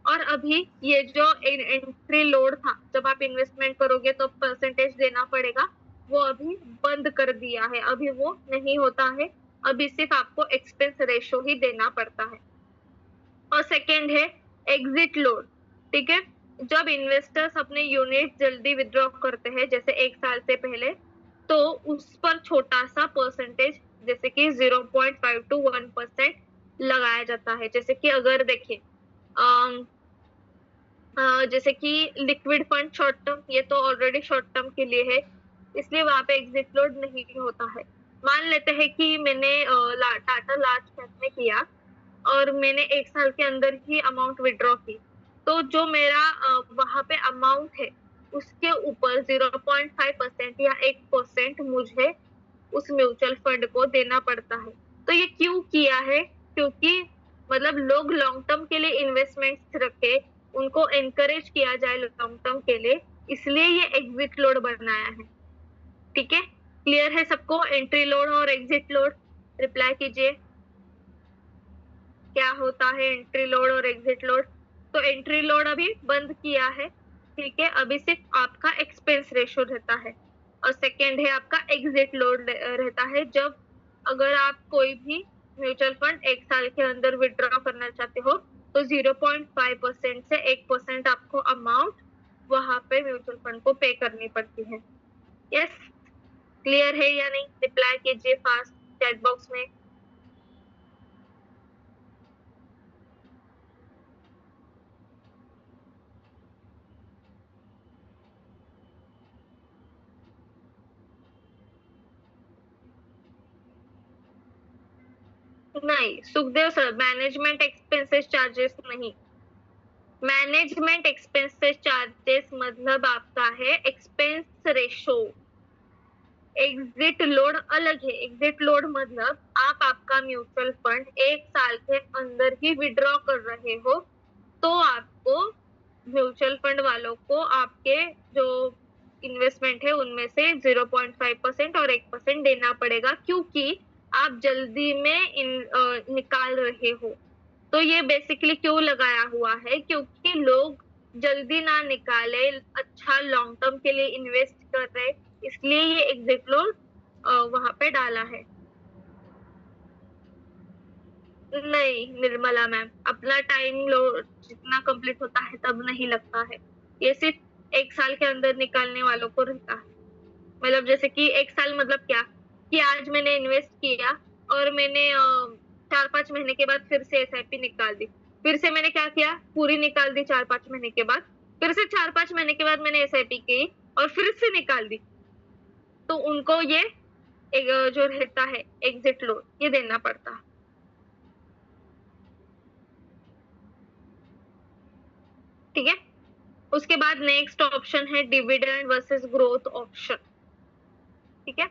और अभी ये जो एंट्री लोड था, जब आप इन्वेस्टमेंट करोगे तो परसेंटेज देना पड़ेगा, वो अभी बंद कर दिया है, अभी वो नहीं होता है। अभी सिर्फ आपको एक्सपेंस रेशो ही देना पड़ता है। और सेकेंड है एग्जिट लोड। ठीक है, जब इन्वेस्टर्स अपने यूनिट जल्दी विड्रॉ करते हैं, जैसे 1 साल से पहले, तो उस पर छोटा सा परसेंटेज, जैसे कि 0.5 to 1% लगाया जाता है। जैसे कि अगर देखिए जैसे कि लिक्विड फंड शॉर्ट टर्म, ये तो ऑलरेडी शॉर्ट टर्म के लिए है, इसलिए वहां पे एग्जिट लोड नहीं होता है। मान लेते हैं कि मैंने टाटा लार्ज कैप में किया और मैंने 1 साल के अंदर ही अमाउंट विड्रॉ की, तो जो मेरा वहां पे अमाउंट है उसके ऊपर 0.5% या 1% मुझे उस म्यूचुअल फंड को देना पड़ता है। तो ये क्यों किया है? क्योंकि मतलब लोग लॉन्ग टर्म के लिए इन्वेस्टमेंट्स रखे, उनको एनकरेज किया जाए लॉन्ग टर्म के लिए, इसलिए ये एग्जिट लोड बनाया है। ठीक है, क्लियर है सबको एंट्री लोड और एग्जिट लोड? रिप्लाई कीजिए, क्या होता है एंट्री लोड और एग्जिट लोड? तो एंट्री लोड अभी बंद किया है। ठीक है, अभी सिर्फ आपका एक्सपेंस रेशो रहता है। और सेकेंड है आपका एग्जिट लोड रहता है, जब अगर आप कोई भी म्यूचुअल फंड 1 साल के अंदर विड्रॉ करना चाहते हो तो 0.5% से 1% आपको अमाउंट वहां पे म्यूचुअल फंड को पे करनी पड़ती है। यस, क्लियर है या नहीं? रिप्लाई कीजिए फास्ट चैट बॉक्स में। नहीं Sukhdev sir, management expenses charges नहीं। मैनेजमेंट एक्सपेंसेस चार्जेस मतलब आपका है एक्सपेंस रेशो। एग्जिट लोड अलग है। एग्जिट लोड मतलब आप आपका म्यूचुअल फंड 1 साल के अंदर ही विड्रॉ कर रहे हो, तो आपको म्यूचुअल फंड वालों को आपके जो इन्वेस्टमेंट है उनमें से 0.5% और 1% देना पड़ेगा, क्योंकि आप जल्दी में निकाल रहे हो। तो ये बेसिकली क्यों लगाया हुआ है? क्योंकि लोग जल्दी ना निकाले, अच्छा लॉन्ग टर्म के लिए इन्वेस्ट कर रहे, इसलिए ये एग्जिट लोड वहां पे डाला है। नहीं निर्मला मैम, अपना टाइम लोड जितना कंप्लीट होता है तब नहीं लगता है, ये सिर्फ 1 साल के अंदर निकालने वालों को रहता है। मतलब जैसे कि 1 साल मतलब क्या, कि आज मैंने इन्वेस्ट किया और मैंने 4-5 महीने के बाद फिर से एसआईपी निकाल दी। फिर से मैंने क्या किया, पूरी निकाल दी 4-5 महीने के बाद, फिर से 4-5 महीने के बाद मैंने एसआईपी की और फिर से निकाल दी। तो उनको ये एक जो रहता है एग्जिट लोड, ये देना पड़ता है। ठीक है, उसके बाद नेक्स्ट ऑप्शन है डिविडेंड वर्सेस ग्रोथ ऑप्शन। ठीक है,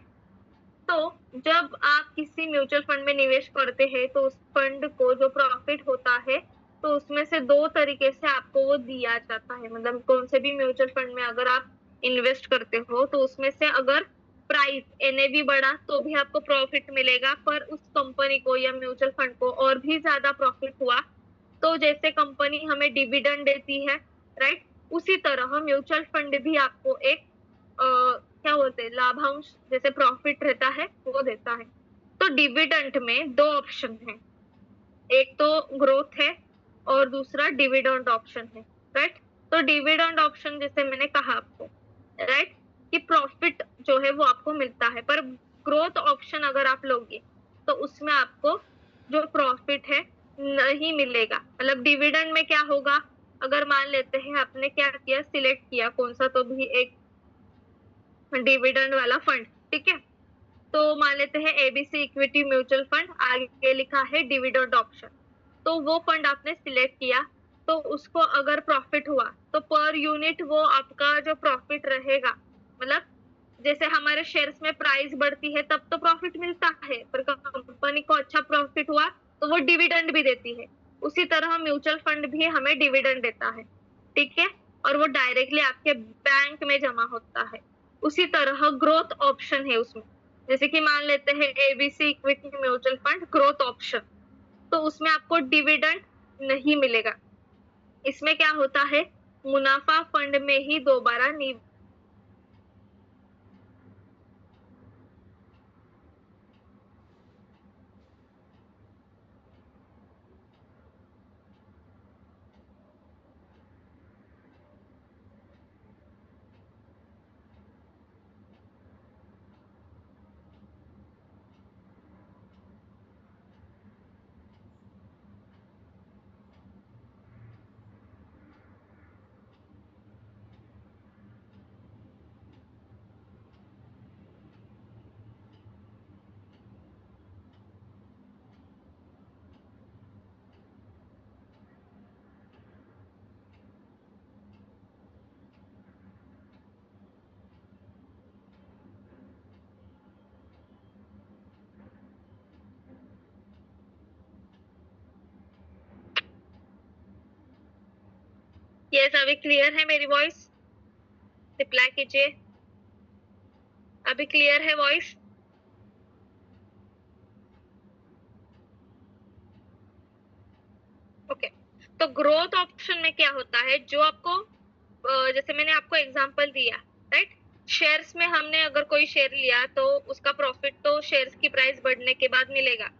तो जब आप किसी म्यूचुअल फंड में निवेश करते हैं तो उस फंड को जो प्रॉफिट होता है तो उसमें से 2 तरीके से आपको वो दिया जाता है। मतलब कौन से भी म्यूचुअल फंड में अगर आप इन्वेस्ट करते हो तो उसमें से अगर प्राइस एनएवी बढ़ा तो भी आपको प्रॉफिट मिलेगा, पर उस कंपनी को या म्यूचुअल फंड को और भी ज्यादा प्रॉफिट हुआ तो जैसे कंपनी हमें डिविडेंड देती है, राइट, उसी तरह म्यूचुअल फंड भी आपको एक क्या बोलते हैं लाभांश, जैसे प्रॉफिट रहता है वो देता है। तो डिविडेंड में 2 ऑप्शन है, एक तो ग्रोथ है और दूसरा डिविडेंड ऑप्शन है, राइट। तो डिविडेंड ऑप्शन जैसे मैंने कहा आपको, राइट, कि प्रॉफिट जो है वो आपको मिलता है, पर ग्रोथ ऑप्शन अगर आप लोगे तो उसमें आपको जो प्रॉफिट है नहीं मिलेगा। मतलब डिविडेंड में क्या होगा, अगर मान लेते हैं आपने क्या किया, सिलेक्ट किया कौन सा तो भी एक डिविडेंड वाला फंड, ठीक है, तो मान लेते हैं एबीसी इक्विटी म्यूचुअल फंड, आगे लिखा है डिविडेंड ऑप्शन। तो वो फंड आपने सिलेक्ट किया तो उसको अगर प्रॉफिट हुआ तो पर यूनिट वो आपका जो प्रॉफिट रहेगा, मतलब जैसे हमारे शेयर्स में प्राइस बढ़ती है तब तो प्रॉफिट मिलता है, पर कंपनी को अच्छा प्रॉफिट हुआ तो वो डिविडेंड भी देती है। उसी तरह म्यूचुअल फंड भी हमें डिविडेंड देता है, ठीक है, और वो डायरेक्टली आपके बैंक में जमा होता है। उसी तरह ग्रोथ ऑप्शन है उसमें, जैसे कि मान लेते हैं ABC equity mutual fund growth option, तो उसमें आपको डिविडेंड नहीं मिलेगा। इसमें क्या होता है, मुनाफा फंड में ही दोबारा यस, अभी क्लियर है मेरी वॉइस? रिप्लाई कीजिए, अभी क्लियर है वॉइस? ओके, तो ग्रोथ ऑप्शन में क्या होता है, जो आपको जैसे मैंने आपको एग्जांपल दिया, राइट, शेयर्स में हमने अगर कोई शेयर लिया तो उसका प्रॉफिट तो शेयर्स की प्राइस बढ़ने के बाद मिलेगा,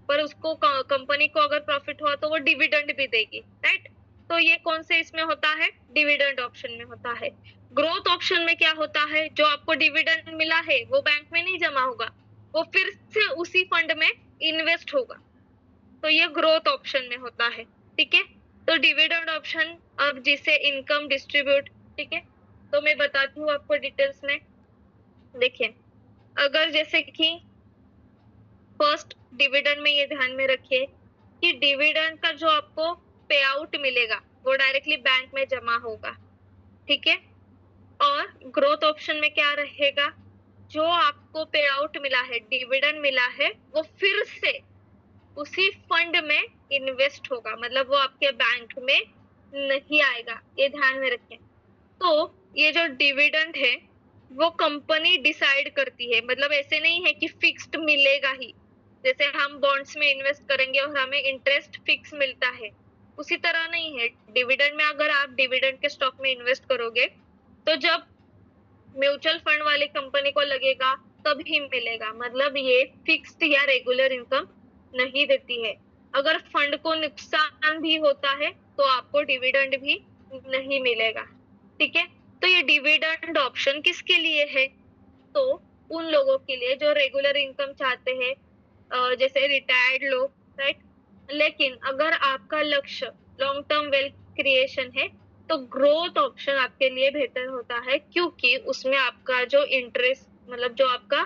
पर उसको कंपनी को अगर प्रॉफिट हुआ तो वो डिविडेंड भी देगी, राइट। तो ये कौन से इसमें होता है, डिविडेंड ऑप्शन में होता है। ग्रोथ ऑप्शन में क्या होता है, जो आपको डिविडेंड मिला है वो बैंक में नहीं जमा होगा, वो फिर से उसी फंड में इन्वेस्ट होगा, तो ये ग्रोथ ऑप्शन में होता है, ठीक है। तो डिविडेंड ऑप्शन, अब जिसे इनकम डिस्ट्रीब्यूट, ठीक है, तो मैं बताती हूँ आपको डिटेल्स में। देखिए, अगर जैसे कि फर्स्ट डिविडेंड में ये ध्यान में रखिए कि डिविडेंड का जो आपको पे आउट मिलेगा वो डायरेक्टली बैंक में जमा होगा, ठीक है। और ग्रोथ ऑप्शन में क्या रहेगा, जो आपको पे आउट मिला है, डिविडेंड मिला है, वो फिर से उसी फंड में इन्वेस्ट होगा, मतलब वो आपके बैंक में नहीं आएगा, ये ध्यान में रखें। तो ये जो डिविडेंड है वो कंपनी डिसाइड करती है, मतलब ऐसे नहीं है कि फिक्स्ड मिलेगा ही, जैसे हम बॉन्ड्स में इन्वेस्ट करेंगे और हमें इंटरेस्ट फिक्स मिलता है, उसी तरह नहीं है। डिविडेंड में अगर आप डिविडेंड के स्टॉक में इन्वेस्ट करोगे तो जब म्यूचुअल फंड वाली कंपनी को लगेगा तभी मिलेगा, मतलब ये फिक्स्ड या रेगुलर इनकम नहीं देती है। अगर फंड को नुकसान भी होता है तो आपको डिविडेंड भी नहीं मिलेगा, ठीक है। तो ये डिविडेंड ऑप्शन किसके लिए है, तो उन लोगों के लिए जो रेगुलर इनकम चाहते हैं, जैसे रिटायर्ड लोग, राइट। लेकिन अगर आपका लक्ष्य लॉन्ग टर्म वेल्थ क्रिएशन है तो ग्रोथ ऑप्शन आपके लिए बेहतर होता है, क्योंकि उसमें आपका जो इंटरेस्ट मतलब जो आपका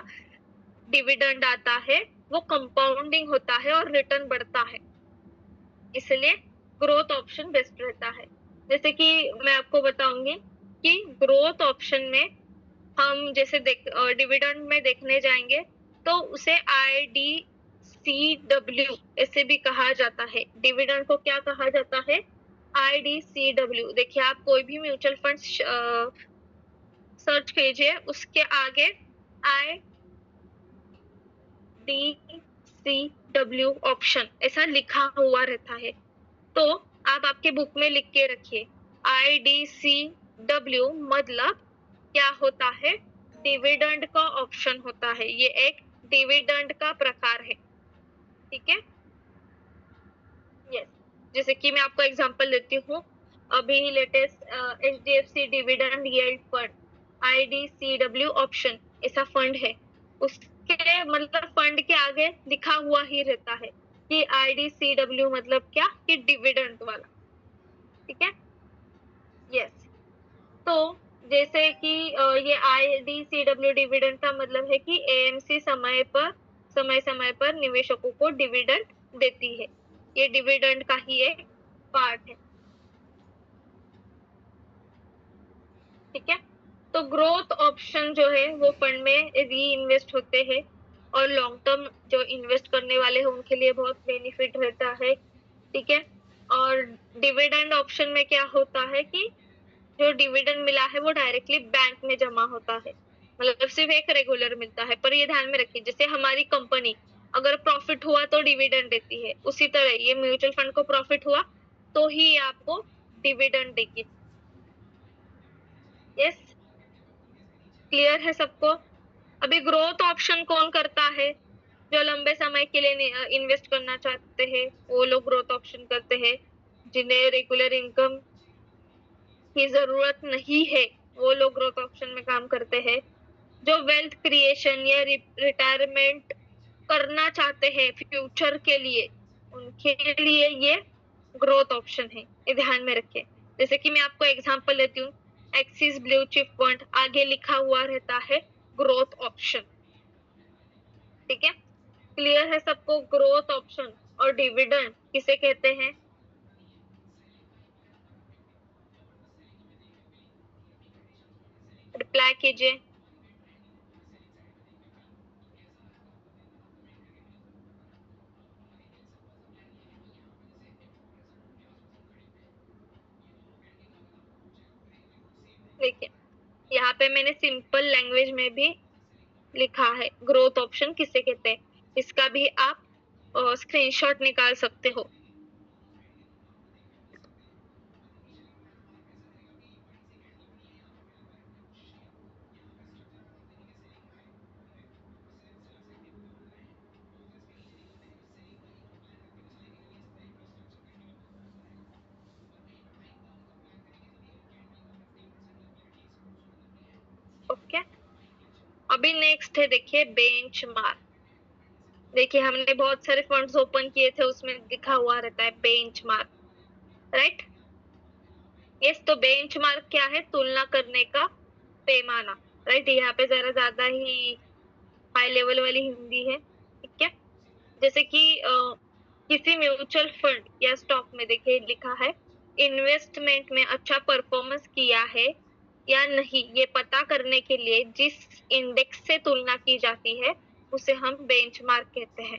डिविडेंड आता है वो कंपाउंडिंग होता है और रिटर्न बढ़ता है, इसलिए ग्रोथ ऑप्शन बेस्ट रहता है। जैसे कि मैं आपको बताऊंगी कि ग्रोथ ऑप्शन में हम जैसे डिविडेंड में देखने जाएंगे तो उसे IDCW ऐसे भी कहा जाता है। डिविडेंड को क्या कहा जाता है? IDCW। देखिए, आप कोई भी म्यूचुअल फंड सर्च कीजिए, उसके आगे IDCW ऑप्शन ऐसा लिखा हुआ रहता है। तो आप आपके बुक में लिख के रखिए, IDCW मतलब क्या होता है? डिविडेंड का ऑप्शन होता है। ये एक डिविडेंड का प्रकार है, ठीक है। यस, जैसे कि मैं आपको एग्जांपल देती हूँ, अभी latest HDFC dividend yield fund IDCW option ऐसा फंड है। उसके मतलब फंड के आगे लिखा हुआ ही रहता है कि IDCW मतलब क्या, कि डिविडेंड वाला, ठीक है। यस, तो जैसे कि ये IDCW डिविडेंड का मतलब है कि AMC समय समय पर निवेशकों को डिविडेंड देती है। ये डिविडेंड का ही एक पार्ट है, ठीक है। तो ग्रोथ ऑप्शन जो है वो फंड में री इन्वेस्ट होते हैं और लॉन्ग टर्म जो इन्वेस्ट करने वाले हैं उनके लिए बहुत बेनिफिट रहता है, ठीक है। और डिविडेंड ऑप्शन में क्या होता है कि जो डिविडेंड मिला है वो डायरेक्टली बैंक में जमा होता है, मतलब सिर्फ एक रेगुलर मिलता है। पर ये ध्यान में रखिए, जैसे हमारी कंपनी अगर प्रॉफिट हुआ तो डिविडेंड देती है, उसी तरह ये म्यूचुअल फंड को प्रॉफिट हुआ तो ही आपको डिविडेंड देगी। यस, क्लियर है सबको? अभी ग्रोथ ऑप्शन कौन करता है? जो लंबे समय के लिए इन्वेस्ट करना चाहते हैं वो लोग ग्रोथ ऑप्शन करते हैं। जिन्हें रेगुलर इनकम की जरूरत नहीं है वो लोग ग्रोथ ऑप्शन में काम करते हैं। जो वेल्थ क्रिएशन या रिटायरमेंट करना चाहते हैं फ्यूचर के लिए, उनके लिए ये ग्रोथ ऑप्शन है, ये ध्यान में रखें। जैसे कि मैं आपको एग्जांपल देती हूँ, एक्सिस ब्लू चिप फंड आगे लिखा हुआ रहता है ग्रोथ ऑप्शन, ठीक है। क्लियर है सबको? ग्रोथ ऑप्शन और डिविडेंड किसे कहते हैं? रिप्लाई कीजिए। देखिए, यहाँ पे मैंने सिंपल लैंग्वेज में भी लिखा है ग्रोथ ऑप्शन किसे कहते हैं। इसका भी आप स्क्रीनशॉट निकाल सकते हो। ओके, अभी नेक्स्ट है, देखिए बेंचमार्क। देखिए, हमने बहुत सारे फंड्स ओपन किए थे, उसमें लिखा हुआ रहता है बेंचमार्क, राइट। यस, तो बेंचमार्क क्या है? तुलना करने का पैमाना, राइट। यहाँ पे जरा ज्यादा ही हाई लेवल वाली हिंदी है, ठीक है। जैसे कि किसी म्यूचुअल फंड या स्टॉक में देखिए लिखा है इन्वेस्टमेंट में अच्छा परफॉर्मेंस किया है या नहीं, ये पता करने के लिए जिस इंडेक्स से तुलना की जाती है उसे हम बेंचमार्क कहते हैं।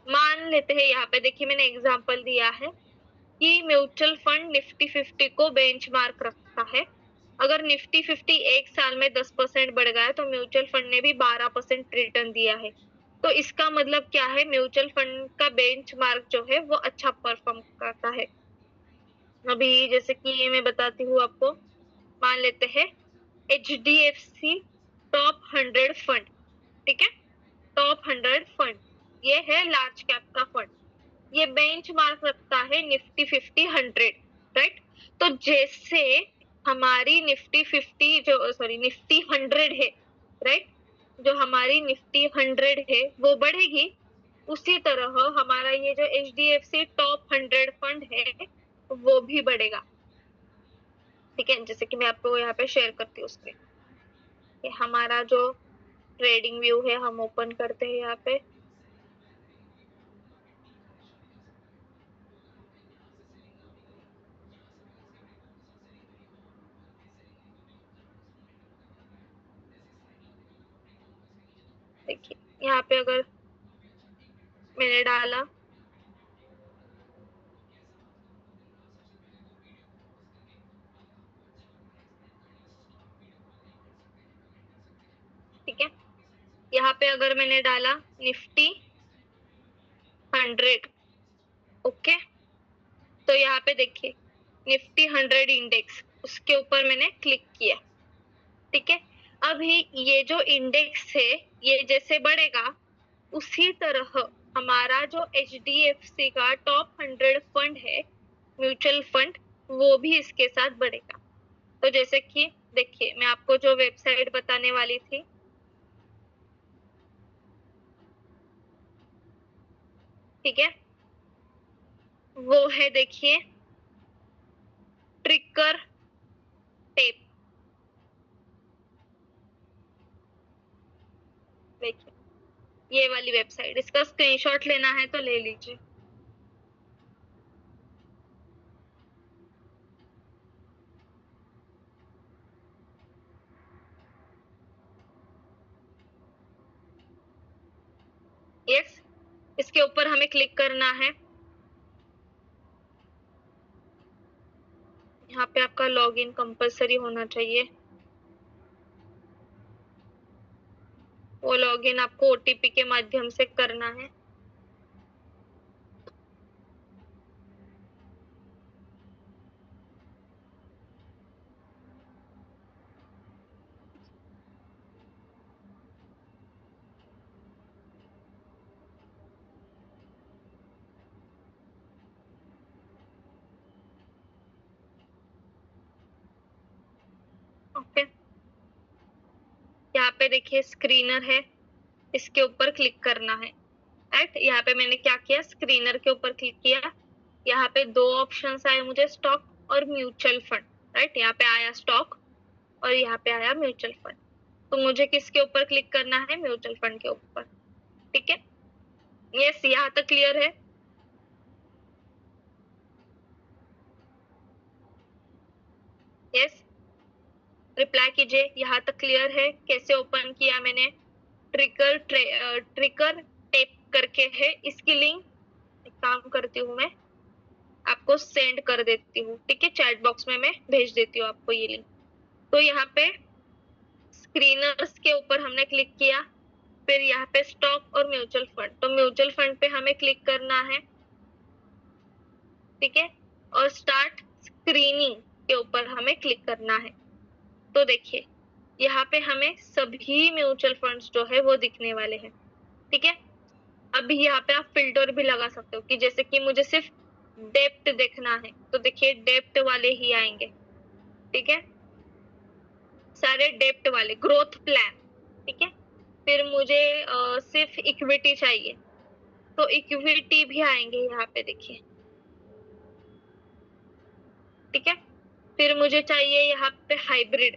मान लेते हैं, यहाँ पे देखिए मैंने एग्जांपल दिया है कि म्यूचुअल फंड निफ्टी 50 को बेंचमार्क रखता है। अगर निफ्टी 50 एक साल में 10% बढ़ गया तो म्यूचुअल फंड ने भी 12% रिटर्न दिया है। तो इसका मतलब क्या है? म्यूचुअल फंड का बेंचमार्क जो है वो अच्छा परफॉर्म करता है। अभी जैसे कि मैं बताती हूँ आपको, मान लेते हैं HDFC टॉप 100 फंड, ठीक है। टॉप 100 फंड ये है लार्ज कैप का फंड, ये बेंचमार्क रखता है निफ्टी 50 100, राइट। तो जैसे हमारी निफ्टी 50 जो निफ्टी 100 है, राइट, जो हमारी निफ्टी 100 है वो बढ़ेगी उसी तरह हमारा ये जो HDFC टॉप 100 फंड है वो भी बढ़ेगा। ठीक है, जैसे कि मैं आपको यहाँ पे शेयर करती हूँ उसके, कि हमारा जो ट्रेडिंग व्यू है हम ओपन करते हैं यहाँ पे। देखिए यहाँ पे अगर मैंने डाला, ठीक है, यहाँ पे अगर मैंने डाला निफ्टी 100, ओके, तो यहाँ पे देखिए निफ्टी 100 इंडेक्स, उसके ऊपर मैंने क्लिक किया। ठीक है, अभी ये जो इंडेक्स है ये जैसे बढ़ेगा उसी तरह हमारा जो HDFC का टॉप 100 फंड है, म्यूचुअल फंड, वो भी इसके साथ बढ़ेगा। तो जैसे कि देखिए मैं आपको जो वेबसाइट बताने वाली थी, ठीक है, वो है देखिए ट्रिकर टेप। देखिए ये वाली वेबसाइट, इसका स्क्रीनशॉट लेना है तो ले लीजिए। यस, इसके ऊपर हमें क्लिक करना है। यहाँ पे आपका लॉगिन कंपलसरी होना चाहिए, वो लॉगिन आपको OTP के माध्यम से करना है। ओके, यहाँ पे देखिए स्क्रीनर है, इसके ऊपर क्लिक करना है। राइट, यहाँ पे मैंने क्या किया, स्क्रीनर के ऊपर क्लिक किया। यहाँ पे दो ऑप्शंस आए मुझे, स्टॉक और म्यूचुअल फंड। राइट, यहाँ पे आया स्टॉक और यहाँ पे आया म्यूचुअल फंड। तो मुझे किसके ऊपर क्लिक करना है, म्यूचुअल फंड के ऊपर। ठीक है, यस, यहाँ तक क्लियर है। यस, रिप्लाई कीजिए, यहाँ तक क्लियर है। कैसे ओपन किया मैंने, ट्रिकर टेप करके है, इसकी लिंक एक काम करती हूँ, मैं आपको सेंड कर देती हूँ। ठीक है, चैट बॉक्स में मैं भेज देती हूँ आपको ये लिंक। तो यहाँ पे स्क्रीनर्स के ऊपर हमने क्लिक किया, फिर यहाँ पे स्टॉक और म्यूचुअल फंड, तो म्यूचुअल फंड पे हमें क्लिक करना है। ठीक है, और स्टार्ट स्क्रीनिंग के ऊपर हमें क्लिक करना है। तो देखिए यहाँ पे हमें सभी म्यूचुअल फंड्स जो है वो दिखने वाले हैं। ठीक है, अभी यहाँ पे आप फिल्टर भी लगा सकते हो कि जैसे कि मुझे सिर्फ डेप्थ देखना है, तो देखिए डेप्थ वाले ही आएंगे। ठीक है, सारे डेप्थ वाले, ग्रोथ प्लान। ठीक है, फिर मुझे सिर्फ इक्विटी चाहिए, तो इक्विटी भी आएंगे यहाँ पे देखिए। ठीक है, फिर मुझे चाहिए यहाँ पे हाइब्रिड,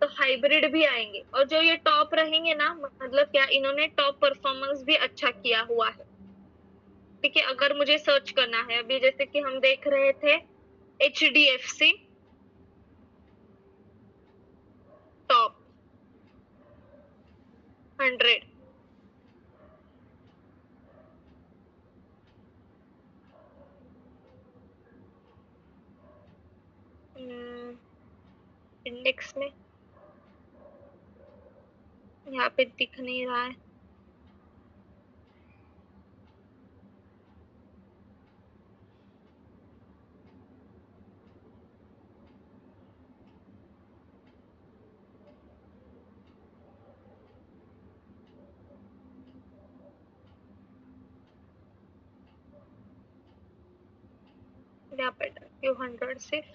तो हाइब्रिड भी आएंगे। और जो ये टॉप रहेंगे ना, मतलब क्या, इन्होंने टॉप परफॉर्मेंस भी अच्छा किया हुआ है। ठीक है, अगर मुझे सर्च करना है, अभी जैसे कि हम देख रहे थे HDFC टॉप 100, इंडेक्स में यहाँ पे दिख नहीं रहा है। यहाँ पे 200 सिर्फ,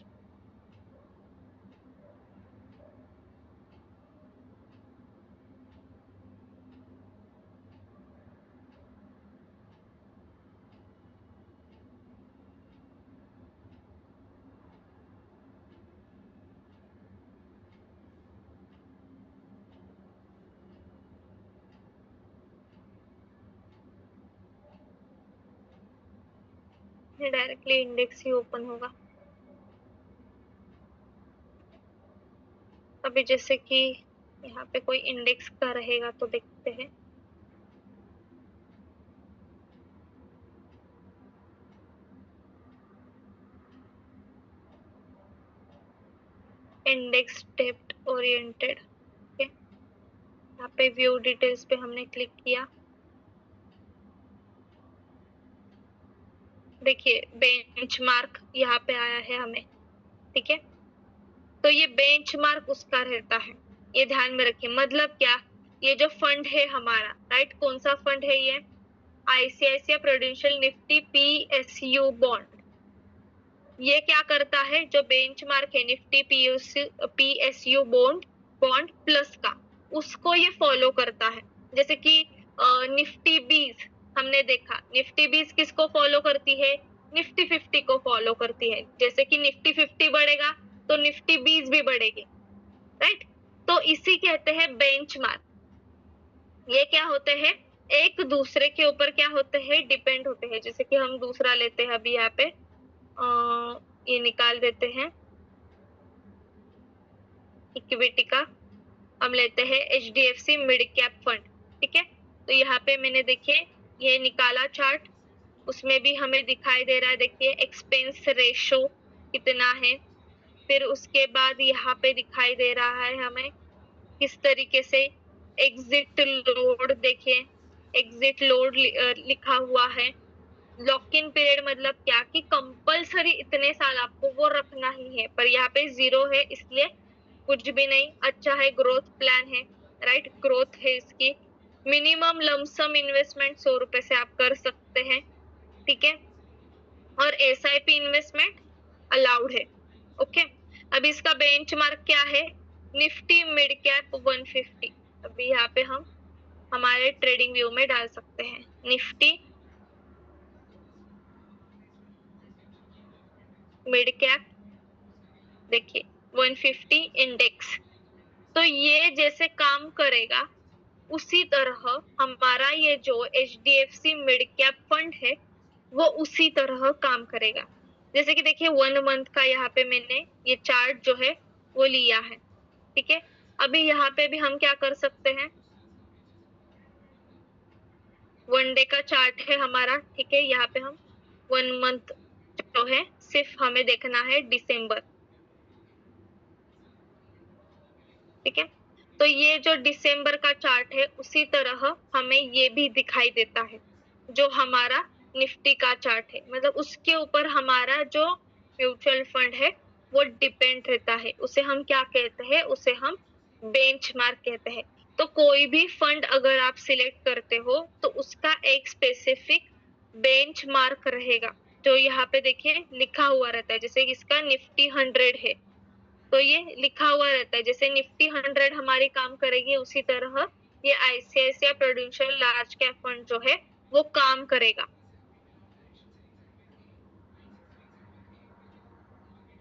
डायरेक्टली इंडेक्स ही ओपन होगा। अभी जैसे कि यहाँ पे कोई इंडेक्स का रहेगा तो देखते हैं। Index depth oriented, okay. यहाँ पे व्यू डिटेल्स पे हमने क्लिक किया। देखिए बेंचमार्क यहाँ पे आया है हमें, ठीक है। तो ये बेंचमार्क उसका रहता है, ये ध्यान में रखिए। मतलब क्या, ये जो फंड है हमारा, राइट, कौन सा फंड है ये? ICICI prudential Nifty PSU bond. ये क्या करता है, जो बेंचमार्क है निफ्टी पीएसयू बॉन्ड प्लस का, उसको ये फॉलो करता है। जैसे कि निफ्टी 20 हमने देखा, निफ्टी 20 किसको फॉलो करती है? निफ्टी 50 को फॉलो करती है। जैसे कि निफ्टी 50 बढ़ेगा तो निफ्टी 20 भी बढ़ेगी, राइट। तो इसी कहते हैं बेंचमार्क। ये क्या होते हैं, एक दूसरे के ऊपर क्या होते हैं, डिपेंड होते हैं। जैसे कि हम दूसरा लेते हैं, अभी यहाँ पे ये निकाल देते हैं इक्विटी का, हम लेते हैं HDFC मिड कैप फंड, ठीक है। तो यहाँ पे मैंने देखिए ये निकाला चार्ट, उसमें भी हमें दिखाई दे रहा है, देखिए एक्सपेंस रेशो कितना है। फिर उसके बाद यहाँ पे दिखाई दे रहा है हमें किस तरीके से एग्जिट लोड, देखिए एग्जिट लोड लिखा हुआ है। लॉक इन पीरियड मतलब क्या कि कंपलसरी इतने साल आपको वो रखना ही है, पर यहाँ पे 0 है इसलिए कुछ भी नहीं। अच्छा है, ग्रोथ प्लान है, राइट, ग्रोथ है इसकी। मिनिमम लमसम इन्वेस्टमेंट 100 रुपए से आप कर सकते हैं, ठीक है। और SIP इन्वेस्टमेंट अलाउड है, ओके। अब इसका बेंचमार्क क्या है? Nifty mid cap 150। अभी यहाँ पे हम हमारे ट्रेडिंग व्यू में डाल सकते हैं निफ्टी मिड कैप, देखिए 150 इंडेक्स। तो ये जैसे काम करेगा उसी तरह हमारा ये जो HDFC मिड कैप फंड है वो उसी तरह काम करेगा। जैसे कि देखिए 1 मंथ का यहाँ पे मैंने ये चार्ट जो है वो लिया है, ठीक है। अभी यहाँ पे भी हम क्या कर सकते हैं, 1 डे का चार्ट है हमारा, ठीक है। यहाँ पे हम 1 मंथ जो है सिर्फ हमें देखना है दिसंबर, ठीक है। तो ये जो दिसंबर का चार्ट है उसी तरह हमें ये भी दिखाई देता है, जो हमारा निफ्टी का चार्ट है। मतलब उसके ऊपर हमारा जो म्यूचुअल फंड है वो डिपेंड रहता है। उसे हम क्या कहते हैं, उसे हम बेंचमार्क कहते हैं। तो कोई भी फंड अगर आप सिलेक्ट करते हो तो उसका एक स्पेसिफिक बेंचमार्क रहेगा, जो यहाँ पे देखिए लिखा हुआ रहता है। जैसे इसका निफ्टी 100 है तो ये लिखा हुआ रहता है। जैसे निफ्टी 100 हमारी काम करेगी उसी तरह ये ICICI prudential large cap fund जो है वो काम करेगा।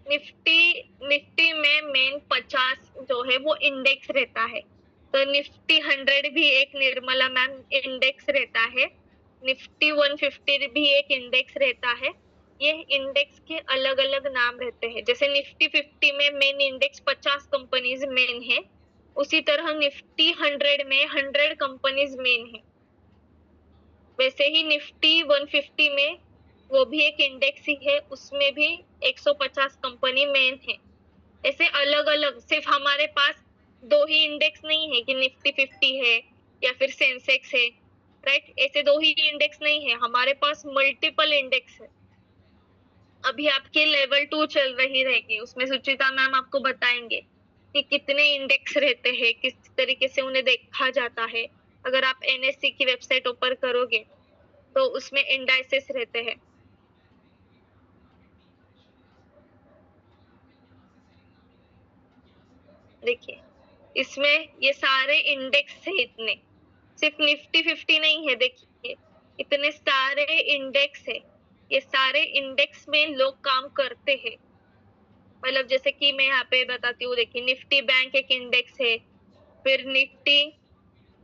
निफ्टी में मेन 50 जो है वो इंडेक्स रहता है। तो निफ्टी 100 भी एक, निर्मला मैम, इंडेक्स रहता है। निफ्टी 150 भी एक इंडेक्स रहता है। ये इंडेक्स के अलग अलग नाम रहते हैं। जैसे निफ्टी 50 में मेन इंडेक्स 50 कंपनीज मेन है, उसी तरह निफ्टी 100 में 100 कंपनीज मेन है। वैसे ही निफ्टी 150 में वो भी एक इंडेक्स ही है, उसमें भी 150 कंपनी मेन है। ऐसे अलग अलग, सिर्फ हमारे पास 2 ही इंडेक्स नहीं है कि निफ्टी 50 है या फिर सेंसेक्स है, राइट। ऐसे 2 ही इंडेक्स नहीं है, हमारे पास मल्टीपल इंडेक्स है। अभी आपके लेवल 2 चल रही रहेगी, उसमें सुचिता मैम आपको बताएंगे कि कितने इंडेक्स रहते हैं, किस तरीके से उन्हें देखा जाता है। अगर आप NSE की वेबसाइट ओपन करोगे तो उसमें इंडाइसेस रहते हैं। देखिए इसमें ये सारे इंडेक्स है, इतने, सिर्फ निफ्टी 50 नहीं है। देखिए इतने सारे इंडेक्स है, ये सारे इंडेक्स में लोग काम करते हैं। मतलब जैसे कि मैं यहाँ पे बताती हूँ, देखिए निफ्टी बैंक एक इंडेक्स है। फिर निफ्टी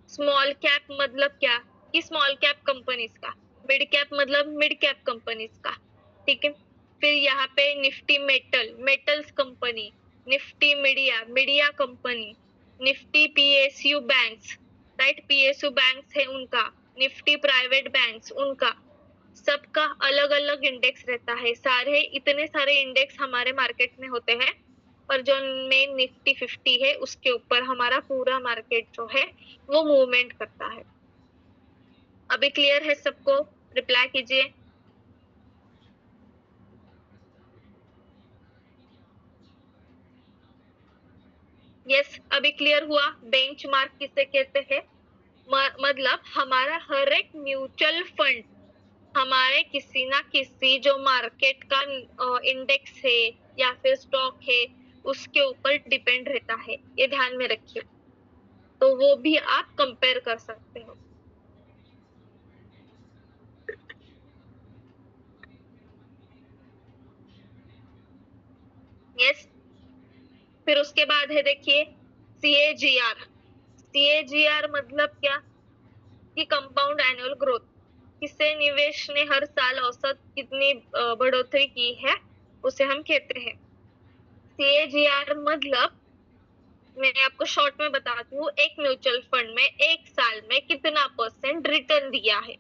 स्मॉल कैप मतलब क्या कि स्मॉल कैप कंपनीज का, मिड कैप मतलब मिड कैप कंपनीज का, ठीक है। फिर यहाँ पे Nifty metals company, Nifty media company, Nifty PSU banks, right, PSU banks है उनका, निफ्टी प्राइवेट बैंक्स उनका, सबका अलग अलग इंडेक्स रहता है। इतने सारे इंडेक्स हमारे मार्केट में होते हैं, और जो मेन निफ्टी 50 है उसके ऊपर हमारा पूरा मार्केट जो है वो मूवमेंट करता है। अभी क्लियर है सबको? रिप्लाई कीजिए। यस, अभी क्लियर हुआ। बेंचमार्क किसे कहते हैं? मतलब हमारा हर एक म्यूचुअल फंड हमारे किसी ना किसी जो मार्केट का इंडेक्स है या फिर स्टॉक है उसके ऊपर डिपेंड रहता है, ये ध्यान में रखिए। तो वो भी आप कंपेयर कर सकते हो। यस, फिर उसके बाद है देखिए CAGR। CAGR मतलब क्या? कि कंपाउंड एनुअल ग्रोथ। किसे निवेश ने हर साल औसत कितनी बढ़ोतरी की है उसे हम कहते हैं। CAGR मतलब, मैं आपको शॉर्ट में बताती हूँ, एक म्यूचुअल फंड में एक साल में कितना % रिटर्न दिया है।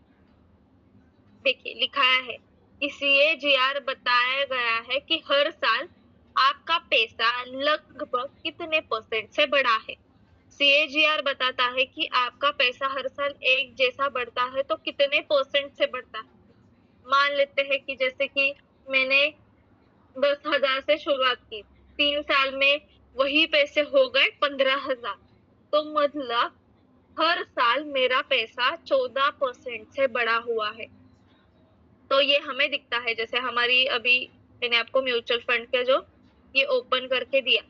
देखिए लिखाया है कि CAGR बताया गया है कि हर साल आपका पैसा लगभग कितने % से बढ़ा है। CAGR बताता है कि आपका पैसा हर साल एक जैसा बढ़ता है तो कितने % से बढ़ता है। मान लेते हैं कि जैसे कि मैंने 10,000 से शुरुआत की, 3 साल में वही पैसे हो गए 15,000, तो मतलब हर साल मेरा पैसा 14% से बढ़ा हुआ है। तो ये हमें दिखता है, जैसे हमारी अभी मैंने आपको म्यूचुअल फंड का जो ये ओपन करके दिया,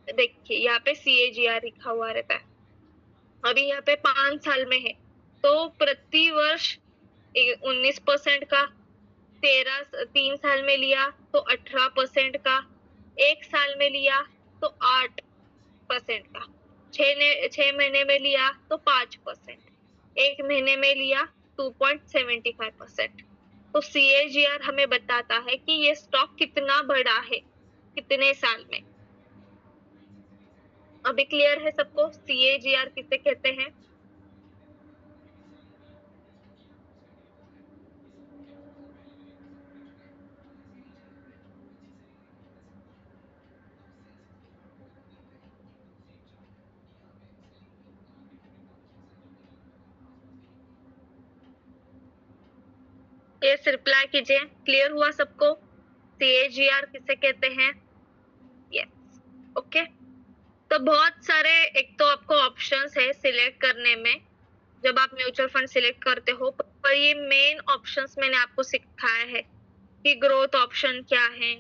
देखिए यहाँ पे CAGR लिखा हुआ रहता है। अभी यहाँ पे 5 साल में है तो प्रति वर्ष 19% का, 3 साल में लिया तो 18% का, 1 साल में लिया तो 8% का, 6 महीने में लिया तो 5%, 1 महीने में लिया 2.75%। तो CAGR हमें बताता है कि ये स्टॉक कितना बड़ा है कितने साल में। अभी क्लियर है सबको CAGR किसे कहते हैं? यस, रिप्लाई कीजिए। क्लियर हुआ सबको CAGR किसे कहते हैं? Yes, okay. तो बहुत सारे, एक तो आपको ऑप्शंस है सिलेक्ट करने में जब आप म्यूचुअल फंड सिलेक्ट करते हो, पर ये मेन ऑप्शंस मैंने आपको सिखाया है कि ग्रोथ ऑप्शन क्या है,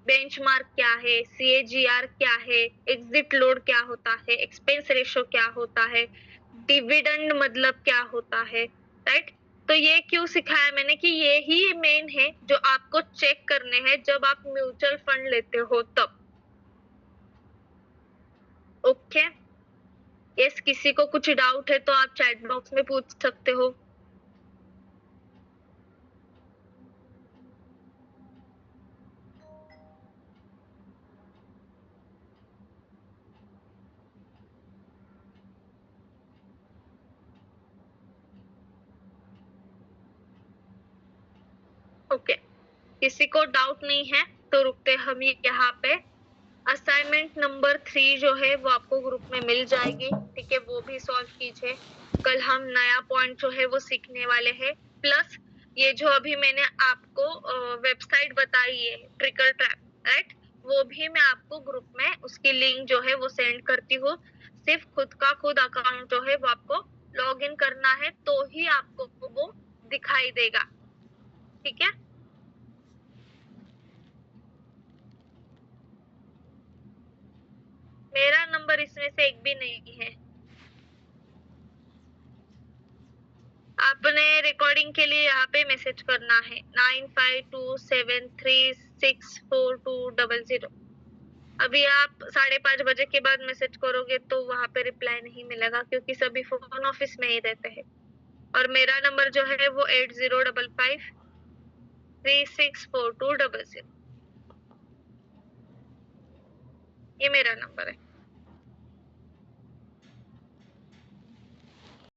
बेंचमार्क क्या है, CAGR क्या है, एग्जिट लोड क्या होता है, एक्सपेंस रेशो क्या होता है, डिविडेंड मतलब क्या होता है, राइट। तो ये क्यों सिखाया मैंने कि ये ही मेन है जो आपको चेक करने हैं जब आप म्यूचुअल फंड लेते हो तब। ओके, यस, किसी को कुछ डाउट है तो आप चैट बॉक्स में पूछ सकते हो। ओके, किसी को डाउट नहीं है तो रुकते हम यहाँ पे। असाइनमेंट नंबर 3 जो है वो आपको ग्रुप में मिल जाएगी, ठीक है, वो भी सॉल्व कीजिए। कल हम नया पॉइंट जो है वो सीखने वाले हैं, प्लस ये जो अभी मैंने आपको वेबसाइट बताई है ट्रिकर ट्रैप, राइट, वो भी मैं आपको ग्रुप में उसकी लिंक जो है वो सेंड करती हूँ। सिर्फ खुद का खुद अकाउंट जो है वो आपको लॉग इन करना है तो ही आपको वो दिखाई देगा, ठीक है। मेरा नंबर इसमें से एक भी नहीं है। आपने रिकॉर्डिंग के लिए यहाँ पे मैसेज करना है 9527364200। अभी आप 5:30 बजे के बाद मैसेज करोगे तो वहां पे रिप्लाई नहीं मिलेगा क्योंकि सभी फोन ऑफिस में ही रहते हैं। और मेरा नंबर जो है वो 8055 364200। ये मेरा नंबर है।